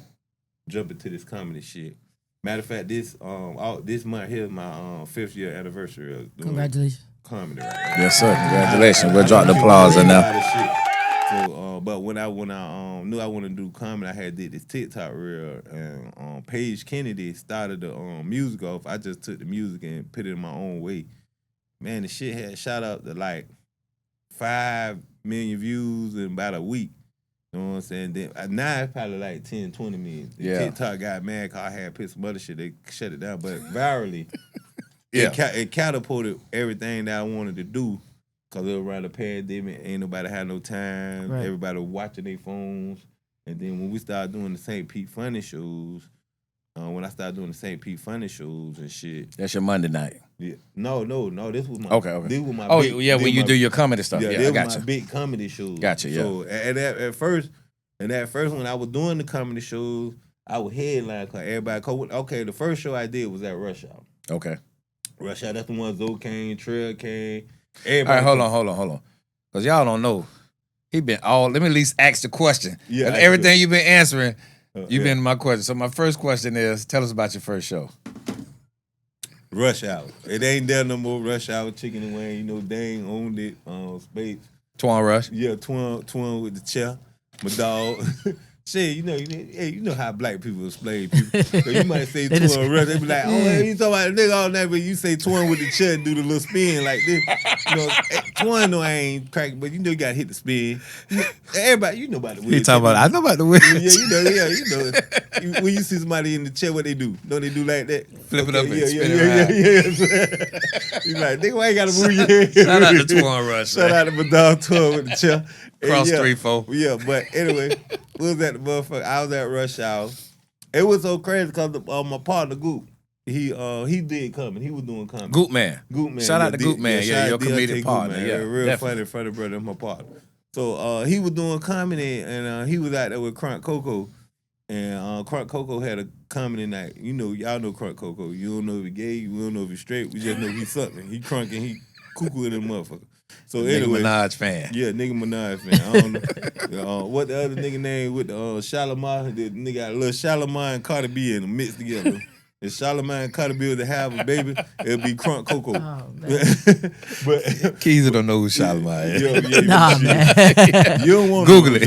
[SPEAKER 1] jump into this comedy shit. Matter of fact, this month here is my 5th year anniversary of doing
[SPEAKER 5] Congratulations.
[SPEAKER 1] comedy right now.
[SPEAKER 2] Yes, sir. Congratulations. We'll drop the applause in now.
[SPEAKER 1] So, but when I knew I wanted to do comedy, I had did this TikTok reel, and Paige Kennedy started the music off. I just took the music and put it in my own way. Man, the shit had shot up to like 5 million views in about a week. You know what I'm saying? Then, now it's probably like 10, 20 million. TikTok got mad because I had put some other shit. They shut it down. But virally, it catapulted everything that I wanted to do. Because it was around the pandemic, ain't nobody had no time. Right. Everybody was watching their phones. And then when we started doing the St. Pete Funny shows, when I started doing the St. Pete Funny shows and shit.
[SPEAKER 2] That's your Monday night.
[SPEAKER 1] Yeah. No. This was my This was my
[SPEAKER 2] when you do your comedy stuff. Yeah, I got you.
[SPEAKER 1] My big comedy shows.
[SPEAKER 2] Gotcha, yeah.
[SPEAKER 1] So at first when I was doing the comedy shows, I would headline because everybody. Okay, the first show I did was at Rush Hour.
[SPEAKER 2] Okay.
[SPEAKER 1] Rush Hour, that's the one Zoe came, Trail came.
[SPEAKER 2] Everybody. All right, hold on. Because y'all don't know. Let me at least ask the question. Yeah. Everything you've been answering, you've been my question. So my first question is, tell us about your first show.
[SPEAKER 1] Rush Hour. It ain't there no more. Rush Hour, Chicken and Wayne. You know, Dane owned it. Spades.
[SPEAKER 2] Twan Rush.
[SPEAKER 1] Yeah, Twan with the chair. My dog. Shit, you know how black people explain people. So you might say Twan Rush, they be like, oh, hey, you talking about a nigga all night, but you say Twan with the chair and do the little spin like this. You know, Twan know I ain't cracking, but you know you gotta hit the spin. Everybody, you know about the wheel.
[SPEAKER 2] I know about the wheel.
[SPEAKER 1] Yeah, you know. When you see somebody in the chair, what they do? Don't they do like that?
[SPEAKER 2] Flip it up and spin it around.
[SPEAKER 1] Yeah. You like, nigga, why you gotta move your head?
[SPEAKER 2] Shout out to Twan Rush.
[SPEAKER 1] Shout out to my dog Twan with the chair.
[SPEAKER 2] Cross 3-4.
[SPEAKER 1] Yeah, but anyway, we was at the motherfucker. I was at Rush Hour. It was so crazy because my partner Goop, he did comedy. He was doing comedy.
[SPEAKER 2] Goop Man.
[SPEAKER 1] Shout
[SPEAKER 2] out to Goop Man. Yeah, your comedian partner.
[SPEAKER 1] Yeah, real definitely. funny brother, my partner. So he was doing comedy, and he was out there with Crunk Coco. And Crunk Coco had a comedy night. You know, y'all know Crunk Coco. You don't know if he gay, you don't know if he's straight. We just know he's something. He crunk and he cuckoo in the motherfucker. So anyway,
[SPEAKER 2] nigga Minaj fan.
[SPEAKER 1] Yeah, nigga Minaj fan. I don't know. What the other nigga name with the Shalimar? The nigga got a little Shalimar and Cardi B in them mixed together. if Charlamagne Carter was to have a baby, it'd be Crunk Coco.
[SPEAKER 5] Oh, man.
[SPEAKER 1] But
[SPEAKER 2] Keezy don't know who Charlamagne is.
[SPEAKER 1] yeah,
[SPEAKER 5] Nah, man.
[SPEAKER 1] you don't want
[SPEAKER 2] Google it.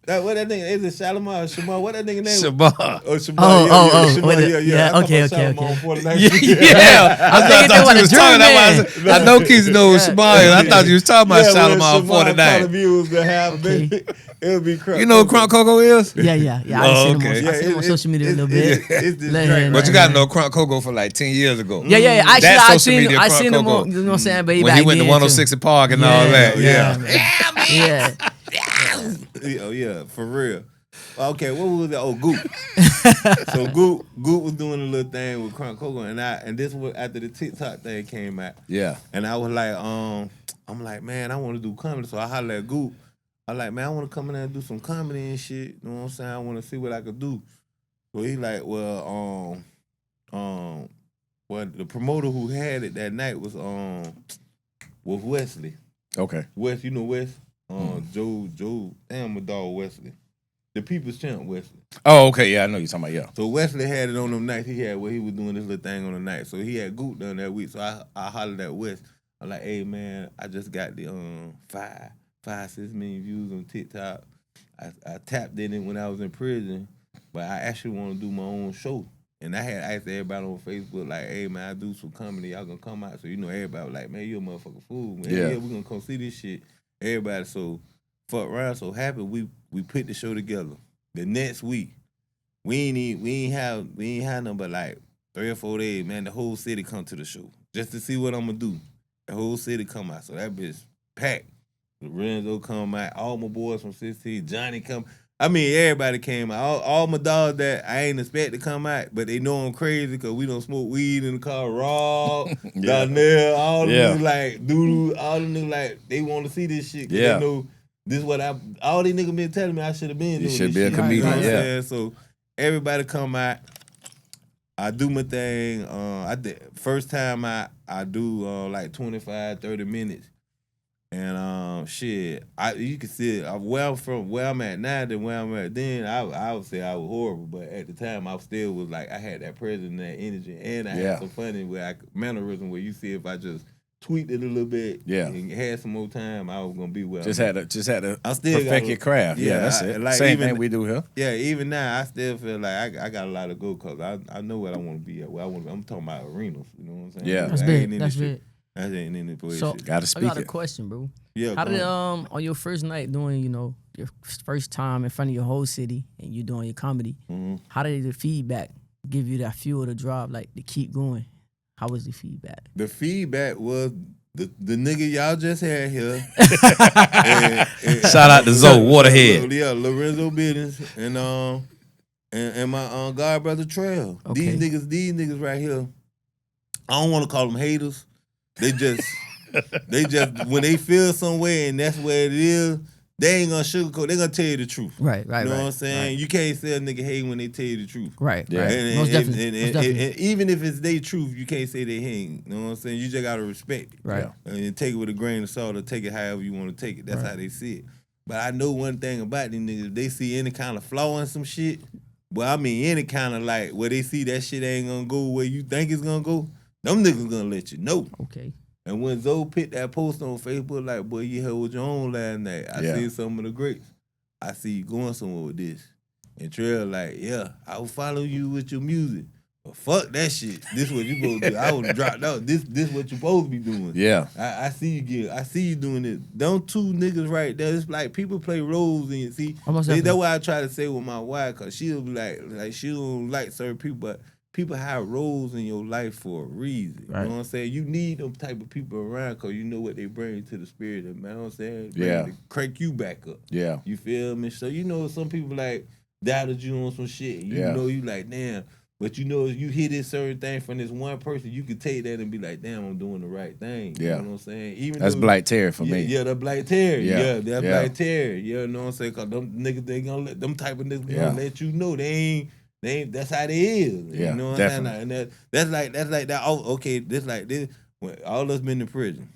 [SPEAKER 1] But what that nigga is it? Shalimar or Shamar? What that nigga name?
[SPEAKER 2] Shabbat.
[SPEAKER 1] Oh, Shamar.
[SPEAKER 5] Wait,
[SPEAKER 1] Yeah. I
[SPEAKER 5] okay.
[SPEAKER 1] Shalimar on 49th.
[SPEAKER 2] Yeah, I
[SPEAKER 5] thinking
[SPEAKER 2] thought
[SPEAKER 5] about
[SPEAKER 2] you was
[SPEAKER 5] the
[SPEAKER 2] talking
[SPEAKER 5] German.
[SPEAKER 2] about. I know Keezy knows Shabbat. I thought you was talking about Shalimar on 49.
[SPEAKER 1] Was to have a baby, it would be Crunk.
[SPEAKER 2] You know who Crunk Coco is?
[SPEAKER 5] Yeah. I seen him on social media a little bit.
[SPEAKER 1] It's this
[SPEAKER 5] Let
[SPEAKER 1] drink.
[SPEAKER 5] him-
[SPEAKER 2] But you gotta know Crunk Coco for like 10 years ago.
[SPEAKER 5] Yeah.
[SPEAKER 2] That's
[SPEAKER 5] Actually,
[SPEAKER 2] social
[SPEAKER 5] I seen
[SPEAKER 2] media,
[SPEAKER 5] I
[SPEAKER 2] Crunk
[SPEAKER 5] seen him
[SPEAKER 2] Coco.
[SPEAKER 5] on, you know what I'm saying? But
[SPEAKER 2] When he went to 106 and Park and all that. Yeah.
[SPEAKER 5] Yeah.
[SPEAKER 1] Oh yeah, for real. Okay, what was that? Oh, Goop. So Goop was doing a little thing with Crunk Coco, and this was after the TikTok thing came out.
[SPEAKER 2] Yeah.
[SPEAKER 1] And I was like, I'm like, man, I want to do comedy. So I hollered at Goop. I like, man, I want to come in there and do some comedy and shit. You know what I'm saying? I want to see what I could do. So he like, well, the promoter who had it that night was Wesley.
[SPEAKER 2] Okay.
[SPEAKER 1] Wes, you know Wes? Joe, damn, my dog Wesley. The People's Champ Wesley.
[SPEAKER 2] Oh, okay. Yeah, I know you're talking about. Yeah.
[SPEAKER 1] So Wesley had it on them nights. He had where he was doing this little thing on the night. So he had Goop done that week. So I hollered at Wes. I'm like, hey man, I just got the 6 million views on TikTok. I tapped in it when I was in prison, but I actually want to do my own show. And I had asked everybody on Facebook, like, hey man, I do some comedy. Y'all gonna come out? So everybody was like, man, you a motherfucking fool, man.
[SPEAKER 2] Yeah.
[SPEAKER 1] We gonna come see this shit. Everybody so fuck around, so happy we put the show together. The next week, we ain't have nothing but like 3 or 4 days, man. The whole city come to the show just to see what I'm gonna do. The whole city come out, so that bitch packed. Lorenzo come out, all my boys from 16, Johnny come. I mean, everybody came out. All my dogs that I ain't expect to come out, but they know I'm crazy because we don't smoke weed in the car. Rob, Donnell, all the niggas like Doodoo, all the niggas like they want to see this shit. They know this is what all these niggas been telling me I should have been doing.
[SPEAKER 2] You should
[SPEAKER 1] this
[SPEAKER 2] be a
[SPEAKER 1] shit.
[SPEAKER 2] comedian,
[SPEAKER 1] You know what I'm
[SPEAKER 2] yeah.
[SPEAKER 1] saying? So everybody come out. I do my thing. I did first time I do like 25, 30 minutes. And shit, you can see it. Where I'm at now than where I'm at then, I would say I was horrible. But at the time, I still was like, I had that presence and that energy. And I had some funny mannerism where you see if I just tweaked it a little bit and had some more time, I was gonna be where
[SPEAKER 2] Just
[SPEAKER 1] I'm
[SPEAKER 2] had to
[SPEAKER 1] I still
[SPEAKER 2] perfect your craft. Yeah, that's it.
[SPEAKER 1] like
[SPEAKER 2] Same
[SPEAKER 1] even-
[SPEAKER 2] thing we do here.
[SPEAKER 1] Yeah, even now, I still feel like I got a lot to go because I know what I want to be at. Where I want. I'm talking about arenas. You know what I'm saying?
[SPEAKER 2] Yeah.
[SPEAKER 5] That's
[SPEAKER 1] I
[SPEAKER 5] big.
[SPEAKER 1] ain't in
[SPEAKER 5] That's
[SPEAKER 1] this shit.
[SPEAKER 5] big.
[SPEAKER 1] I ain't in it.
[SPEAKER 5] So
[SPEAKER 2] Gotta
[SPEAKER 5] I
[SPEAKER 2] speak
[SPEAKER 5] got a
[SPEAKER 2] it.
[SPEAKER 5] question, bro.
[SPEAKER 1] Yeah.
[SPEAKER 5] How
[SPEAKER 1] go
[SPEAKER 5] did
[SPEAKER 1] on.
[SPEAKER 5] on your first night doing your first time in front of your whole city and you doing your comedy? How did the feedback give you that fuel to drive like to keep going? How was the feedback?
[SPEAKER 1] The feedback was the nigga y'all just had here.
[SPEAKER 2] Shout out to Zoe Waterhead.
[SPEAKER 1] Yeah, Lorenzo Business and my god brother Trail.
[SPEAKER 5] Okay.
[SPEAKER 1] These niggas right here. I don't want to call them haters. They just when they feel some way and that's where it is, they ain't gonna sugarcoat. They gonna tell you the truth.
[SPEAKER 5] Right.
[SPEAKER 1] You know what I'm saying?
[SPEAKER 5] Right.
[SPEAKER 1] You can't say a nigga hate when they tell you the truth.
[SPEAKER 5] Right.
[SPEAKER 2] Yeah.
[SPEAKER 5] Right. Most definitely.
[SPEAKER 1] And even if it's their truth, you can't say they hate. You know what I'm saying? You just gotta respect it.
[SPEAKER 5] Right.
[SPEAKER 1] And take it with a grain of salt or take it however you want to take it. That's how they see it. But I know one thing about these niggas, if they see any kind of flaw in some shit, well, I mean any kind of like where they see that shit ain't gonna go where you think it's gonna go, them niggas gonna let you know.
[SPEAKER 5] Okay.
[SPEAKER 1] And when Zoe put that post on Facebook, like, boy, you held your own last night. I see some of the greats. I see you going somewhere with this. And Trail like, yeah, I will follow you with your music. But fuck that shit. This what you supposed to do. I would have dropped out. This what you supposed to be doing.
[SPEAKER 2] Yeah.
[SPEAKER 1] I see you doing it. Them two niggas right there. It's like people play roles and you see. That's why I try to say with my wife, cause she'll be like she don't like certain people, but people have roles in your life for a reason.
[SPEAKER 5] Right.
[SPEAKER 1] You know what I'm saying? You need them type of people around because you know what they bring to the spirit. You know what I'm saying? To crank you back up.
[SPEAKER 2] Yeah.
[SPEAKER 1] You feel me? So some people like doubted you on some shit. You know you like, damn. But if you hear this certain thing from this one person, you can take that and be like, damn, I'm doing the right thing. You know what I'm saying? Even
[SPEAKER 2] that's Black Terry for me.
[SPEAKER 1] Yeah, the Black Terry.
[SPEAKER 2] Yeah.
[SPEAKER 1] That's Black Terry. You know what I'm saying? Because them niggas, they gonna let them type of niggas gonna let you know they ain't. That's how they is.
[SPEAKER 2] Yeah,
[SPEAKER 1] you know what
[SPEAKER 2] definitely.
[SPEAKER 1] I'm saying? And that's like that. Oh, okay, this like this. When all us been in prison,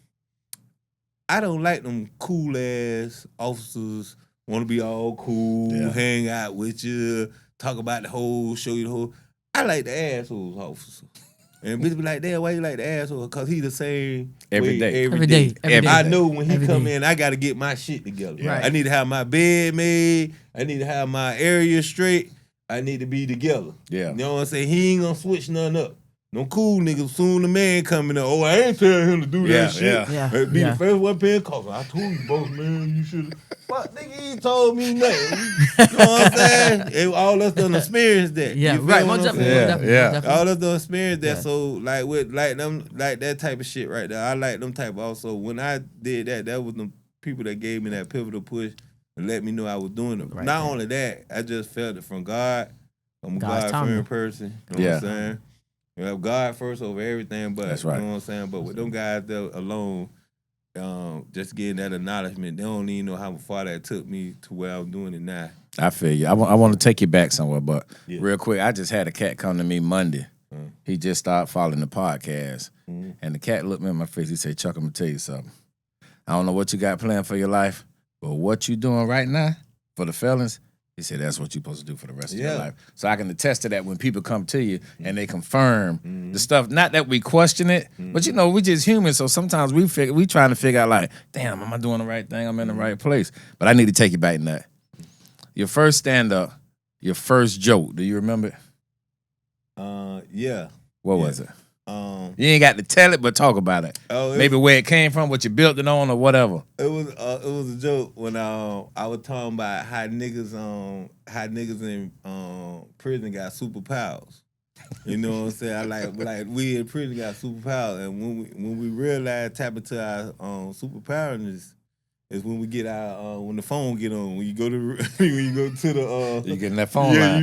[SPEAKER 1] I don't like them cool ass officers. Want to be all cool, hang out with you, talk about the whole, show you the whole. I like the assholes officer. And bitch be like, damn, why you like the asshole? Cause he the same
[SPEAKER 2] Every day.
[SPEAKER 5] Every day.
[SPEAKER 1] I know when he
[SPEAKER 5] Every
[SPEAKER 1] come
[SPEAKER 5] day.
[SPEAKER 1] in, I got to get my shit together.
[SPEAKER 5] Right.
[SPEAKER 1] I need to have my bed made. I need to have my area straight. I need to be together.
[SPEAKER 2] Yeah.
[SPEAKER 1] You know what I'm saying? He ain't gonna switch nothing up. No cool niggas. Soon the man coming up. Oh, I ain't telling him to do that shit.
[SPEAKER 5] Yeah.
[SPEAKER 1] Be
[SPEAKER 5] Yeah.
[SPEAKER 1] the first one paying cost. I told you both, man. You should. Fuck, nigga, he ain't told me nothing. You know what I'm saying? And all us done experienced that.
[SPEAKER 5] Yeah,
[SPEAKER 1] You feel
[SPEAKER 5] right.
[SPEAKER 1] what
[SPEAKER 5] Most
[SPEAKER 1] I'm
[SPEAKER 5] definitely.
[SPEAKER 1] saying?
[SPEAKER 5] Most definitely, most definitely.
[SPEAKER 1] All us done experienced that.
[SPEAKER 5] Yeah.
[SPEAKER 1] So like with like that type of shit right there. I like them type. Also, when I did that, that was the people that gave me that pivotal push and let me know I was doing it.
[SPEAKER 5] Right
[SPEAKER 1] Not
[SPEAKER 5] there.
[SPEAKER 1] only that, I just felt it from God. I'm a
[SPEAKER 5] God's
[SPEAKER 1] God-fearing
[SPEAKER 5] timing.
[SPEAKER 1] person. You know what I'm saying? You have God first over everything, but
[SPEAKER 2] That's right.
[SPEAKER 1] you know what I'm saying? But with them guys there alone, just getting that acknowledgement, they don't even know how far that took me to where I'm doing it now.
[SPEAKER 2] I feel you. I want to take you back somewhere, but
[SPEAKER 1] Yeah.
[SPEAKER 2] real quick, I just had a cat come to me Monday. He just started following the podcast, and the cat looked me in my face. He said, "Chuck, I'm gonna tell you something. I don't know what you got planned for your life, but what you doing right now for the Felons." He said, that's what you're supposed to do for the rest of your life. So I can attest to that when people come to you and they confirm the stuff. Not that we question it, but you know, we just human. So sometimes we trying to figure out like, damn, am I doing the right thing? I'm in the right place. But I need to take you back in that. Your first stand-up, your first joke, do you remember it?
[SPEAKER 1] Yeah.
[SPEAKER 2] What was it? You ain't got to tell it, but talk about it. Maybe where it came from, what you built it on, or whatever.
[SPEAKER 1] It was a joke when I was talking about how niggas in prison got superpowers. You know what I'm saying? I like we in prison got superpowers, and when we realize tap into our superpowerness is when we get our when the phone get on. When you go to the
[SPEAKER 2] you getting that phone
[SPEAKER 1] yeah,
[SPEAKER 2] line.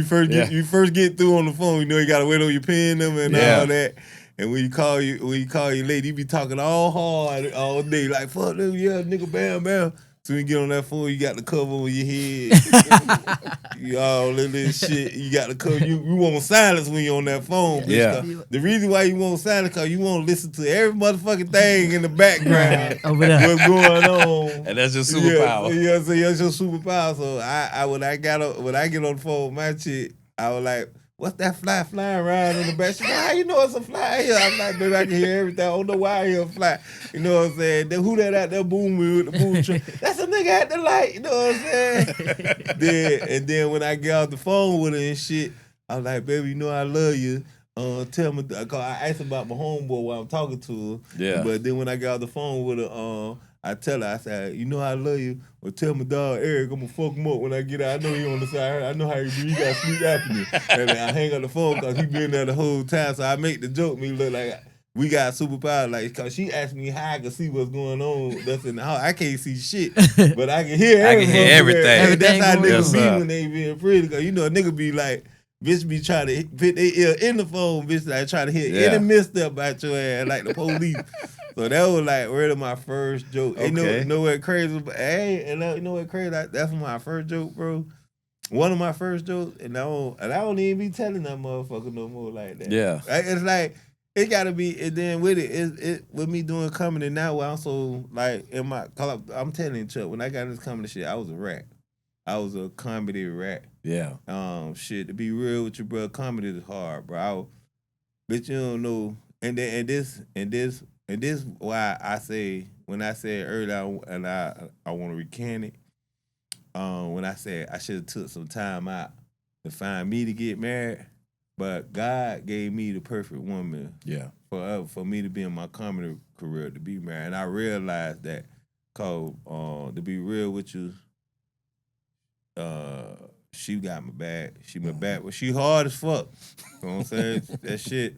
[SPEAKER 1] you first get through on the phone. You know you gotta wait on your pen number and all that. And when you call your lady, you be talking all hard all day, like fuck them, yeah, nigga, bam, bam. So when you get on that phone, you got the cover on your head. You all that little shit. You got the cover. You want silence when you're on that phone, bitch.
[SPEAKER 2] Yeah.
[SPEAKER 1] The reason why you want silence because you want to listen to every motherfucking thing in the background.
[SPEAKER 5] Over there.
[SPEAKER 1] What's going on?
[SPEAKER 2] And that's your superpower.
[SPEAKER 1] Yeah, so that's your superpower. So when I get on the phone with my chick, I was like, what's that fly flying around in the back? She like, how you know it's a fly here? I'm like, baby, I can hear everything. I don't know why I hear a fly. You know what I'm saying? Then who that out there booming with the boom truck? That's a nigga at the light. You know what I'm saying? then when I get off the phone with her and shit, I was like, baby, you know I love you. Tell me, cause I asked about my homeboy while I'm talking to her.
[SPEAKER 2] Yeah.
[SPEAKER 1] But then when I got off the phone with her, I tell her, I said, you know I love you. Well, tell my dog Eric, I'm gonna fuck him up when I get out. I know he on the side. I know how he be. He got sleep apnea. And I hang up the phone because he been there the whole time. So I make the joke me look like we got superpower. Like, cause she asked me how I can see what's going on. That's in the house. I can't see shit, but I can hear everything.
[SPEAKER 2] Everything.
[SPEAKER 1] That's how
[SPEAKER 5] going
[SPEAKER 1] niggas
[SPEAKER 2] on.
[SPEAKER 1] be when they be in prison. Cause you know a nigga be like, bitch be trying to fit their ear in the phone, bitch like trying to hit any misstep about your ass like the police. So that was like really my first joke.
[SPEAKER 2] Okay.
[SPEAKER 1] You know what crazy? You know what crazy? That's my first joke, bro. One of my first jokes, and I don't even be telling that motherfucker no more like that.
[SPEAKER 2] Yeah.
[SPEAKER 1] It's like it gotta be. And then with it with me doing comedy now, I also like in my. I'm telling you, Chuck, when I got this comedy shit, I was a rat. I was a comedy rat.
[SPEAKER 2] Yeah.
[SPEAKER 1] Shit. To be real with you, bro, comedy is hard, bro. Bitch, you don't know. And this why I say when I said earlier and I want to recant it. When I said I should have took some time out to find me to get married, but God gave me the perfect woman.
[SPEAKER 2] Yeah.
[SPEAKER 1] For me to be in my comedy career to be married, and I realized that. Cause to be real with you, she got my back. She my back, but she hard as fuck. You know what I'm saying? That shit.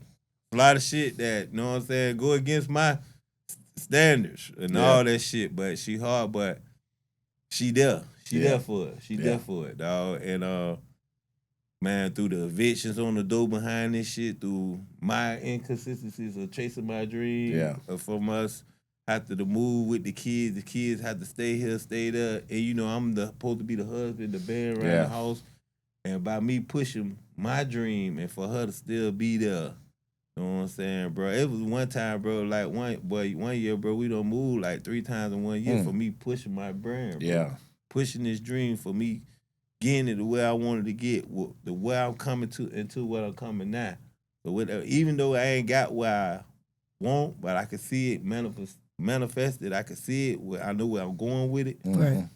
[SPEAKER 1] A lot of shit that, you know what I'm saying, go against my standards and all that shit. But she hard, but she there. She there for it. She there for it, dog. And man, through the evictions on the door behind this shit, through my inconsistencies of chasing my dream from us after the move with the kids had to stay here, stay there. And you know, I'm supposed to be the husband, the band around the house. And by me pushing my dream and for her to still be there, you know what I'm saying, bro? It was one time, bro, like one year, bro, we done moved like 3 times in 1 year for me pushing my brand, bro.
[SPEAKER 2] Yeah.
[SPEAKER 1] Pushing this dream for me getting it to where I wanted to get, the where I'm coming to into what I'm coming now. So even though I ain't got where I want, but I can see it manifested. I can see it. I know where I'm going with it.
[SPEAKER 5] Right.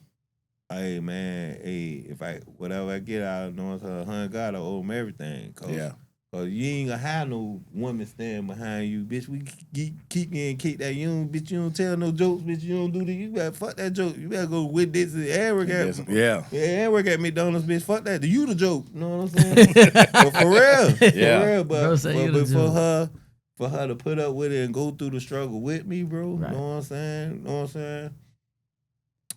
[SPEAKER 1] Hey man, if whatever I get out of knowing her God, I owe him everything. Cause you ain't gonna have no woman stand behind you, bitch. We keep getting kicked that you don't tell no jokes, bitch. You don't do this. You better fuck that joke. You better go with this and work at and work at McDonald's, bitch. Fuck that. You the joke. You know what I'm saying? But for real, for real. But for her to put up with it and go through the struggle with me, bro. Right. Know what I'm saying?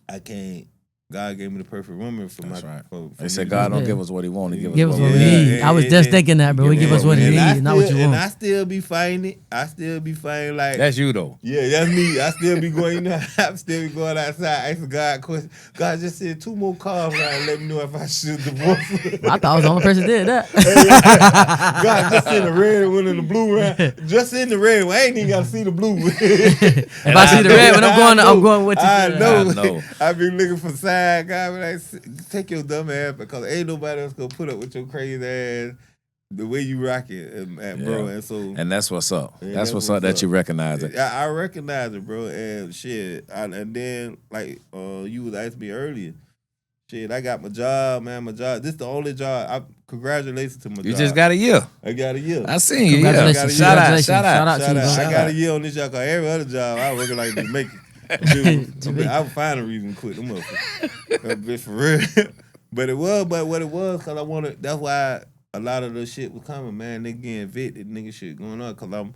[SPEAKER 1] I can't. God gave me the perfect woman for
[SPEAKER 2] That's
[SPEAKER 1] my.
[SPEAKER 2] right.
[SPEAKER 1] For
[SPEAKER 2] they said God don't give us what He wants. He
[SPEAKER 5] give us what we need. I was just thinking that, bro. He give us what He needs, not what you want.
[SPEAKER 1] And I still be fighting it. I still be fighting like.
[SPEAKER 2] That's you though.
[SPEAKER 1] Yeah, that's me. I still be going. You know, I still be going outside asking God questions. God just said 2 more cars around and let me know if I should divorce her.
[SPEAKER 5] I thought I was the only person that did that.
[SPEAKER 1] God just send the red one and the blue round. Just in the red one. I ain't even got to see the blue.
[SPEAKER 5] If I see the red one, I'm going with you.
[SPEAKER 1] I know. I be looking for side. God be like, take your dumb ass, because ain't nobody else gonna put up with your crazy ass the way you rock it, bro. And
[SPEAKER 2] that's what's up. That's what's up that you recognize it.
[SPEAKER 1] I recognize it, bro. And shit. And then like you was asking me earlier. Shit, I got my job, man. My job. This the only job. Congratulations to my job.
[SPEAKER 2] You just got a year.
[SPEAKER 1] I got a year.
[SPEAKER 2] I seen you. Yeah.
[SPEAKER 5] Shout out.
[SPEAKER 1] I got a year on this job. Cause every other job I working like to make it. I would find a reason to quit them motherfuckers. For real. But what it was, cause I wanted. That's why a lot of the shit was coming, man. Nigga getting evicted, nigga shit going on. Cause I'm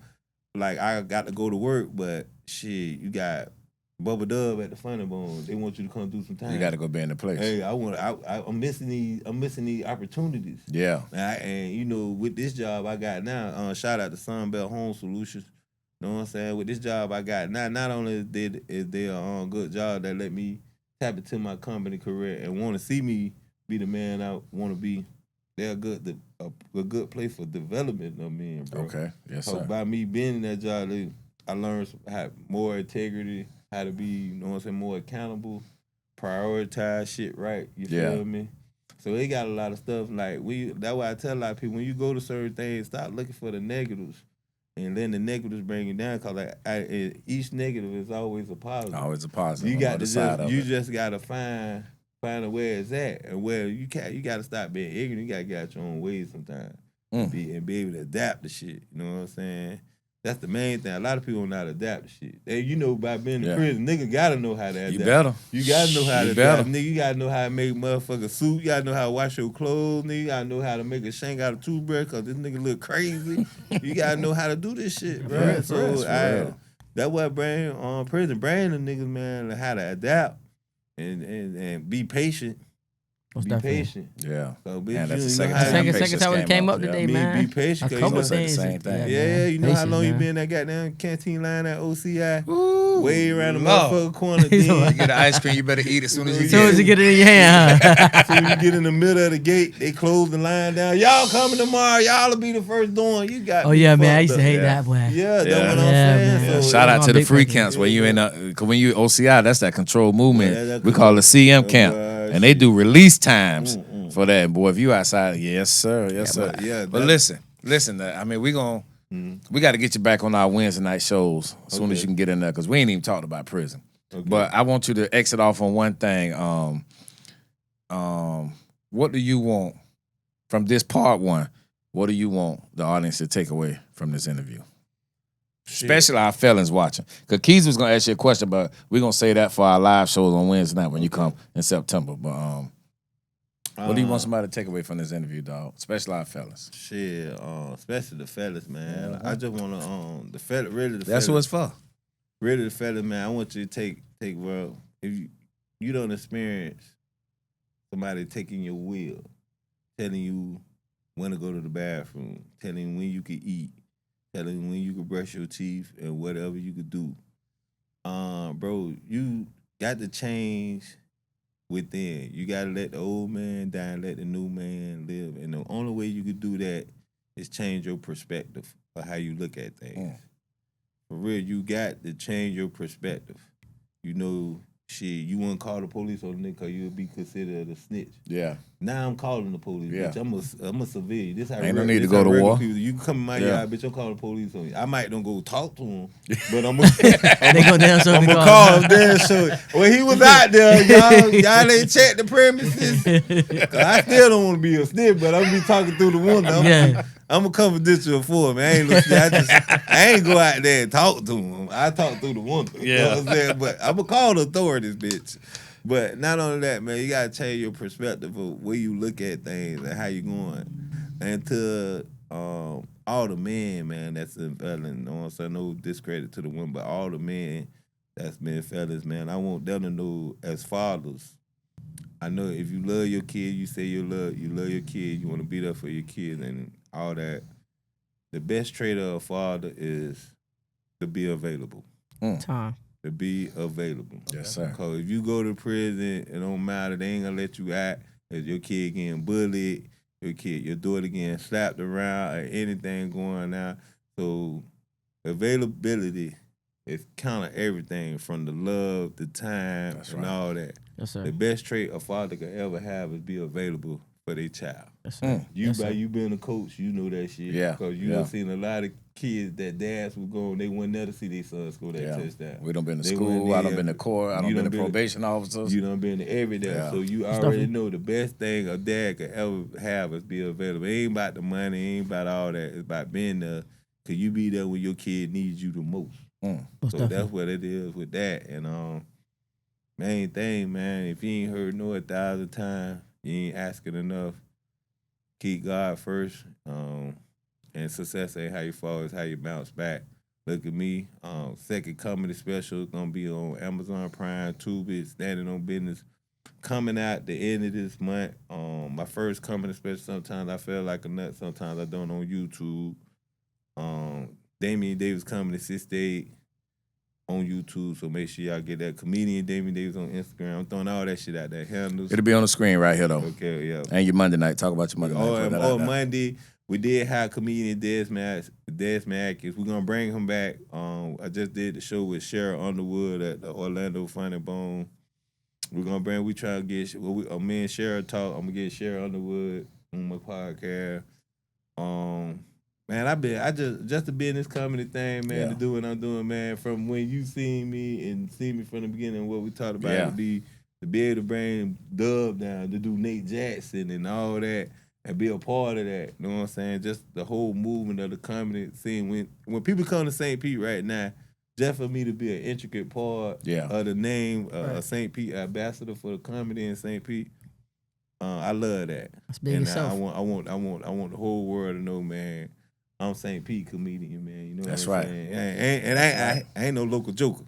[SPEAKER 1] like, I got to go to work, but shit, you got Bubba Dub at the Funny Bone. They want you to come do some time.
[SPEAKER 2] You got to go be in the place.
[SPEAKER 1] Hey, I'm missing these opportunities.
[SPEAKER 2] Yeah.
[SPEAKER 1] And you know, with this job I got now, shout out to Sunbelt Home Solutions. You know what I'm saying? With this job I got now, not only is there a good job that let me tap into my company career and want to see me be the man I want to be, they're a good place for development of men, bro.
[SPEAKER 2] Okay, yes,
[SPEAKER 1] so
[SPEAKER 2] sir.
[SPEAKER 1] By me being in that job, I learned how more integrity, how to be, you know what I'm saying, more accountable, prioritize shit right. You feel me? So they got a lot of stuff like that's why I tell a lot of people, when you go to certain things, stop looking for the negatives. And then the negatives bring you down, because each negative is always a positive.
[SPEAKER 2] Always a positive.
[SPEAKER 1] You just gotta find a where it's at, and where you gotta stop being ignorant. You gotta get out your own ways sometimes, and be able to adapt to shit. You know what I'm saying? That's the main thing. A lot of people don't know how to adapt to shit. By being in prison, nigga gotta know how to adapt.
[SPEAKER 2] You better.
[SPEAKER 1] You gotta know how to adapt. Nigga, you gotta know how to make motherfucker soup. You gotta know how to wash your clothes. Nigga, you gotta know how to make a shank out of toothbrush, because this nigga look crazy. You gotta know how to do this shit, bro. That's what bring prison. Bring the niggas, man, how to adapt and be patient. Be patient.
[SPEAKER 2] Yeah.
[SPEAKER 1] So, bitch,
[SPEAKER 2] and that's the
[SPEAKER 5] second time it came up today, man.
[SPEAKER 1] Be patient.
[SPEAKER 5] A couple things.
[SPEAKER 2] Same thing.
[SPEAKER 1] Yeah, you know how long you been in that goddamn canteen line at OCI? Ooh, way around the motherfucking corner. Then
[SPEAKER 2] you get an ice cream, you better eat as soon as you
[SPEAKER 5] get it in your hand.
[SPEAKER 1] As soon as you get in the middle of the gate, they close the line down. Y'all coming tomorrow. Y'all will be the first doing. You got.
[SPEAKER 5] Oh yeah, man. I used to hate that, boy.
[SPEAKER 1] Yeah, that's what I'm saying.
[SPEAKER 2] So, shout out to the free camps where you in. Cause when you OCI, that's that controlled movement. We call it CM camp, and they do release times. For that, boy, if you outside, yes sir. But listen. I mean, we got to get you back on our Wednesday night shows as soon as you can get in there, because we ain't even talked about prison. Okay. But I want you to exit off on one thing. What do you want from this part one? What do you want the audience to take away from this interview? Especially our felons watching. Because Keys was gonna ask you a question, but we're gonna say that for our live shows on Wednesday night when you come in September. But what do you want somebody to take away from this interview, dog? Especially our fellas.
[SPEAKER 1] Shit, especially the fellas, man. Mm-hmm. I just want to the fellas.
[SPEAKER 2] That's who it's for.
[SPEAKER 1] Really, the fellas, man. I want you to take well, if you don't experience somebody taking your will, telling you when to go to the bathroom, telling you when you can eat, telling you when you can brush your teeth, and whatever you could do, bro, you got to change within. You gotta let the old man die and let the new man live. And the only way you could do that is change your perspective for how you look at things. For real, you got to change your perspective. You know, shit, you wouldn't call the police on the nigga because you'd be considered a snitch.
[SPEAKER 2] Yeah.
[SPEAKER 1] Now I'm calling the police,
[SPEAKER 2] Yeah.
[SPEAKER 1] bitch. I'm a civilian. This how
[SPEAKER 2] Ain't no
[SPEAKER 1] reg-
[SPEAKER 2] need
[SPEAKER 1] this
[SPEAKER 2] to go
[SPEAKER 1] how
[SPEAKER 2] to
[SPEAKER 1] regular
[SPEAKER 2] war.
[SPEAKER 1] People, you can come in my
[SPEAKER 2] Yeah.
[SPEAKER 1] yard, bitch. I'm calling the police on you. I might don't go talk to him, but I'm
[SPEAKER 5] They go down so
[SPEAKER 1] I'm
[SPEAKER 5] we
[SPEAKER 1] gonna call him there. So when he was out there, y'all ain't checked the premises. 'Cause I still don't want to be a snitch, but I'm gonna be talking through the window.
[SPEAKER 5] Yeah.
[SPEAKER 1] I'm gonna cover this for me. I ain't no snitch. I ain't go out there and talk to him. I talk through the window. You know what I'm saying? But I'm gonna call the authorities, bitch. But not only that, man, you gotta change your perspective of where you look at things and how you going. And to all the men, man, that's in felon. No one say no discredit to the women, but all the men that's been felons, man, I want them to know as fathers. I know if you love your kid, you say you love your kid, you want to be there for your kid and all that. The best trait of a father is to be available.
[SPEAKER 5] Time.
[SPEAKER 1] To be available.
[SPEAKER 2] Yes, sir.
[SPEAKER 1] Because if you go to prison, it don't matter. They ain't gonna let you out. If your kid getting bullied, your daughter getting slapped around, or anything going on. So availability is kind of everything from the love, the time,
[SPEAKER 2] That's
[SPEAKER 1] and
[SPEAKER 2] right.
[SPEAKER 1] all that.
[SPEAKER 5] Yes, sir.
[SPEAKER 1] The best trait a father could ever have is be available for their child.
[SPEAKER 5] Yes, sir. Yes, sir.
[SPEAKER 1] You being a coach, you know that shit.
[SPEAKER 2] Yeah,
[SPEAKER 1] Because you
[SPEAKER 2] yeah.
[SPEAKER 1] done seen a lot of kids that dads would go and they wouldn't never see their son score that touchdown.
[SPEAKER 2] We done been to
[SPEAKER 1] They
[SPEAKER 2] school.
[SPEAKER 1] went
[SPEAKER 2] I
[SPEAKER 1] in,
[SPEAKER 2] done been to court. I done
[SPEAKER 1] you
[SPEAKER 2] been
[SPEAKER 1] done
[SPEAKER 2] to
[SPEAKER 1] been-
[SPEAKER 2] probation officers.
[SPEAKER 1] You done been to every day.
[SPEAKER 2] Yeah.
[SPEAKER 1] So you
[SPEAKER 5] Stuff
[SPEAKER 1] already
[SPEAKER 5] it.
[SPEAKER 1] know the best thing a dad could ever have is be available. It ain't about the money, it ain't about all that. It's about being there. Cause you be there when your kid needs you the most.
[SPEAKER 5] Most
[SPEAKER 1] So
[SPEAKER 5] definitely.
[SPEAKER 1] that's what it is with that. And main thing, man, if you ain't heard no 1,000 times, you ain't asking enough. Keep God first. And success ain't how you fall, it's how you bounce back. Look at me. Second comedy special is gonna be on Amazon Prime, Tubi, Standing on Business. Coming out the end of this month. My first comedy special, sometimes I feel like a nut, sometimes I don't, on YouTube. Damion Davis Comedy 68 on YouTube, so make sure y'all get that. Comedian Damion Davis on Instagram. I'm throwing all that shit out there. Handles.
[SPEAKER 2] It'll be on the screen right here, though.
[SPEAKER 1] Okay, yeah.
[SPEAKER 2] And your Monday night. Talk about your Monday night. Put that out there.
[SPEAKER 1] Monday, we did have comedian Desmond Atkins. We're gonna bring him back. I just did the show with Cheryl Underwood at the Orlando Funny Bone. We trying to get me and Cheryl talk. I'm gonna get Cheryl Underwood on my podcast. Man, I just to be in this comedy thing, man,
[SPEAKER 2] Yeah.
[SPEAKER 1] to do what I'm doing, man. From when you seen me and see me from the beginning, what we talked about to be able to bring Dub down, to do Nate Jackson and all that, and be a part of that. You know what I'm saying? Just the whole movement of the comedy scene. When people come to St. Pete right now, just for me to be an intricate part of the name, St. Pete ambassador for the comedy in St. Pete, I love that.
[SPEAKER 5] That's big
[SPEAKER 1] And
[SPEAKER 5] itself.
[SPEAKER 1] I want the whole world to know, man. I'm St. Pete comedian, man. You know
[SPEAKER 2] That's
[SPEAKER 1] what I'm
[SPEAKER 2] right.
[SPEAKER 1] saying? I ain't no local joker.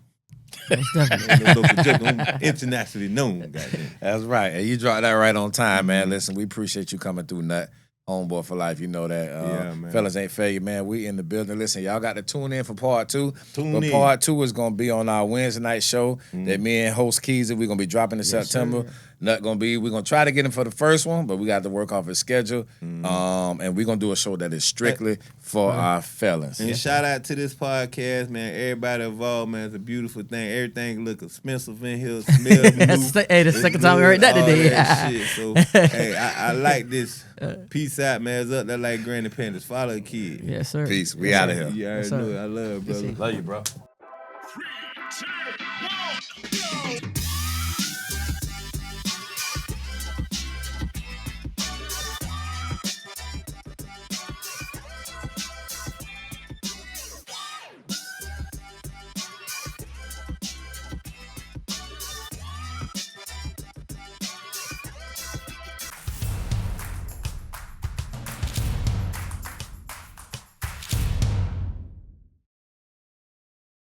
[SPEAKER 5] Most definitely.
[SPEAKER 1] Ain't no local joker. I'm internationally known, goddamn.
[SPEAKER 2] That's right. And you dropped that right on time, man. Listen, we appreciate you coming through, Nut. Homeboy for life, you know that.
[SPEAKER 1] Yeah, man.
[SPEAKER 2] Fellas ain't failure, man. We in the building. Listen, y'all got to tune in for part 2.
[SPEAKER 1] Tune in.
[SPEAKER 2] Part 2 is going to be on our Wednesday night show that me and host Keezy, we're going to be dropping in September. Nut going to be, we're going to try to get him for the first one, but we got to work off his schedule. And we're going to do a show that is strictly for our felons.
[SPEAKER 1] And shout out to this podcast, man. Everybody involved, man. It's a beautiful thing. Everything look expensive in here. Smell new.
[SPEAKER 5] The second time we heard that
[SPEAKER 1] all
[SPEAKER 5] today.
[SPEAKER 1] That shit. So, hey, I like this. Peace out, man. It's up there like Granny Panthers. Follow the kid.
[SPEAKER 5] Yes, sir.
[SPEAKER 2] Peace. We out of here.
[SPEAKER 1] You already
[SPEAKER 5] Yes, sir.
[SPEAKER 1] know it. I love it, brother.
[SPEAKER 2] Love you, bro.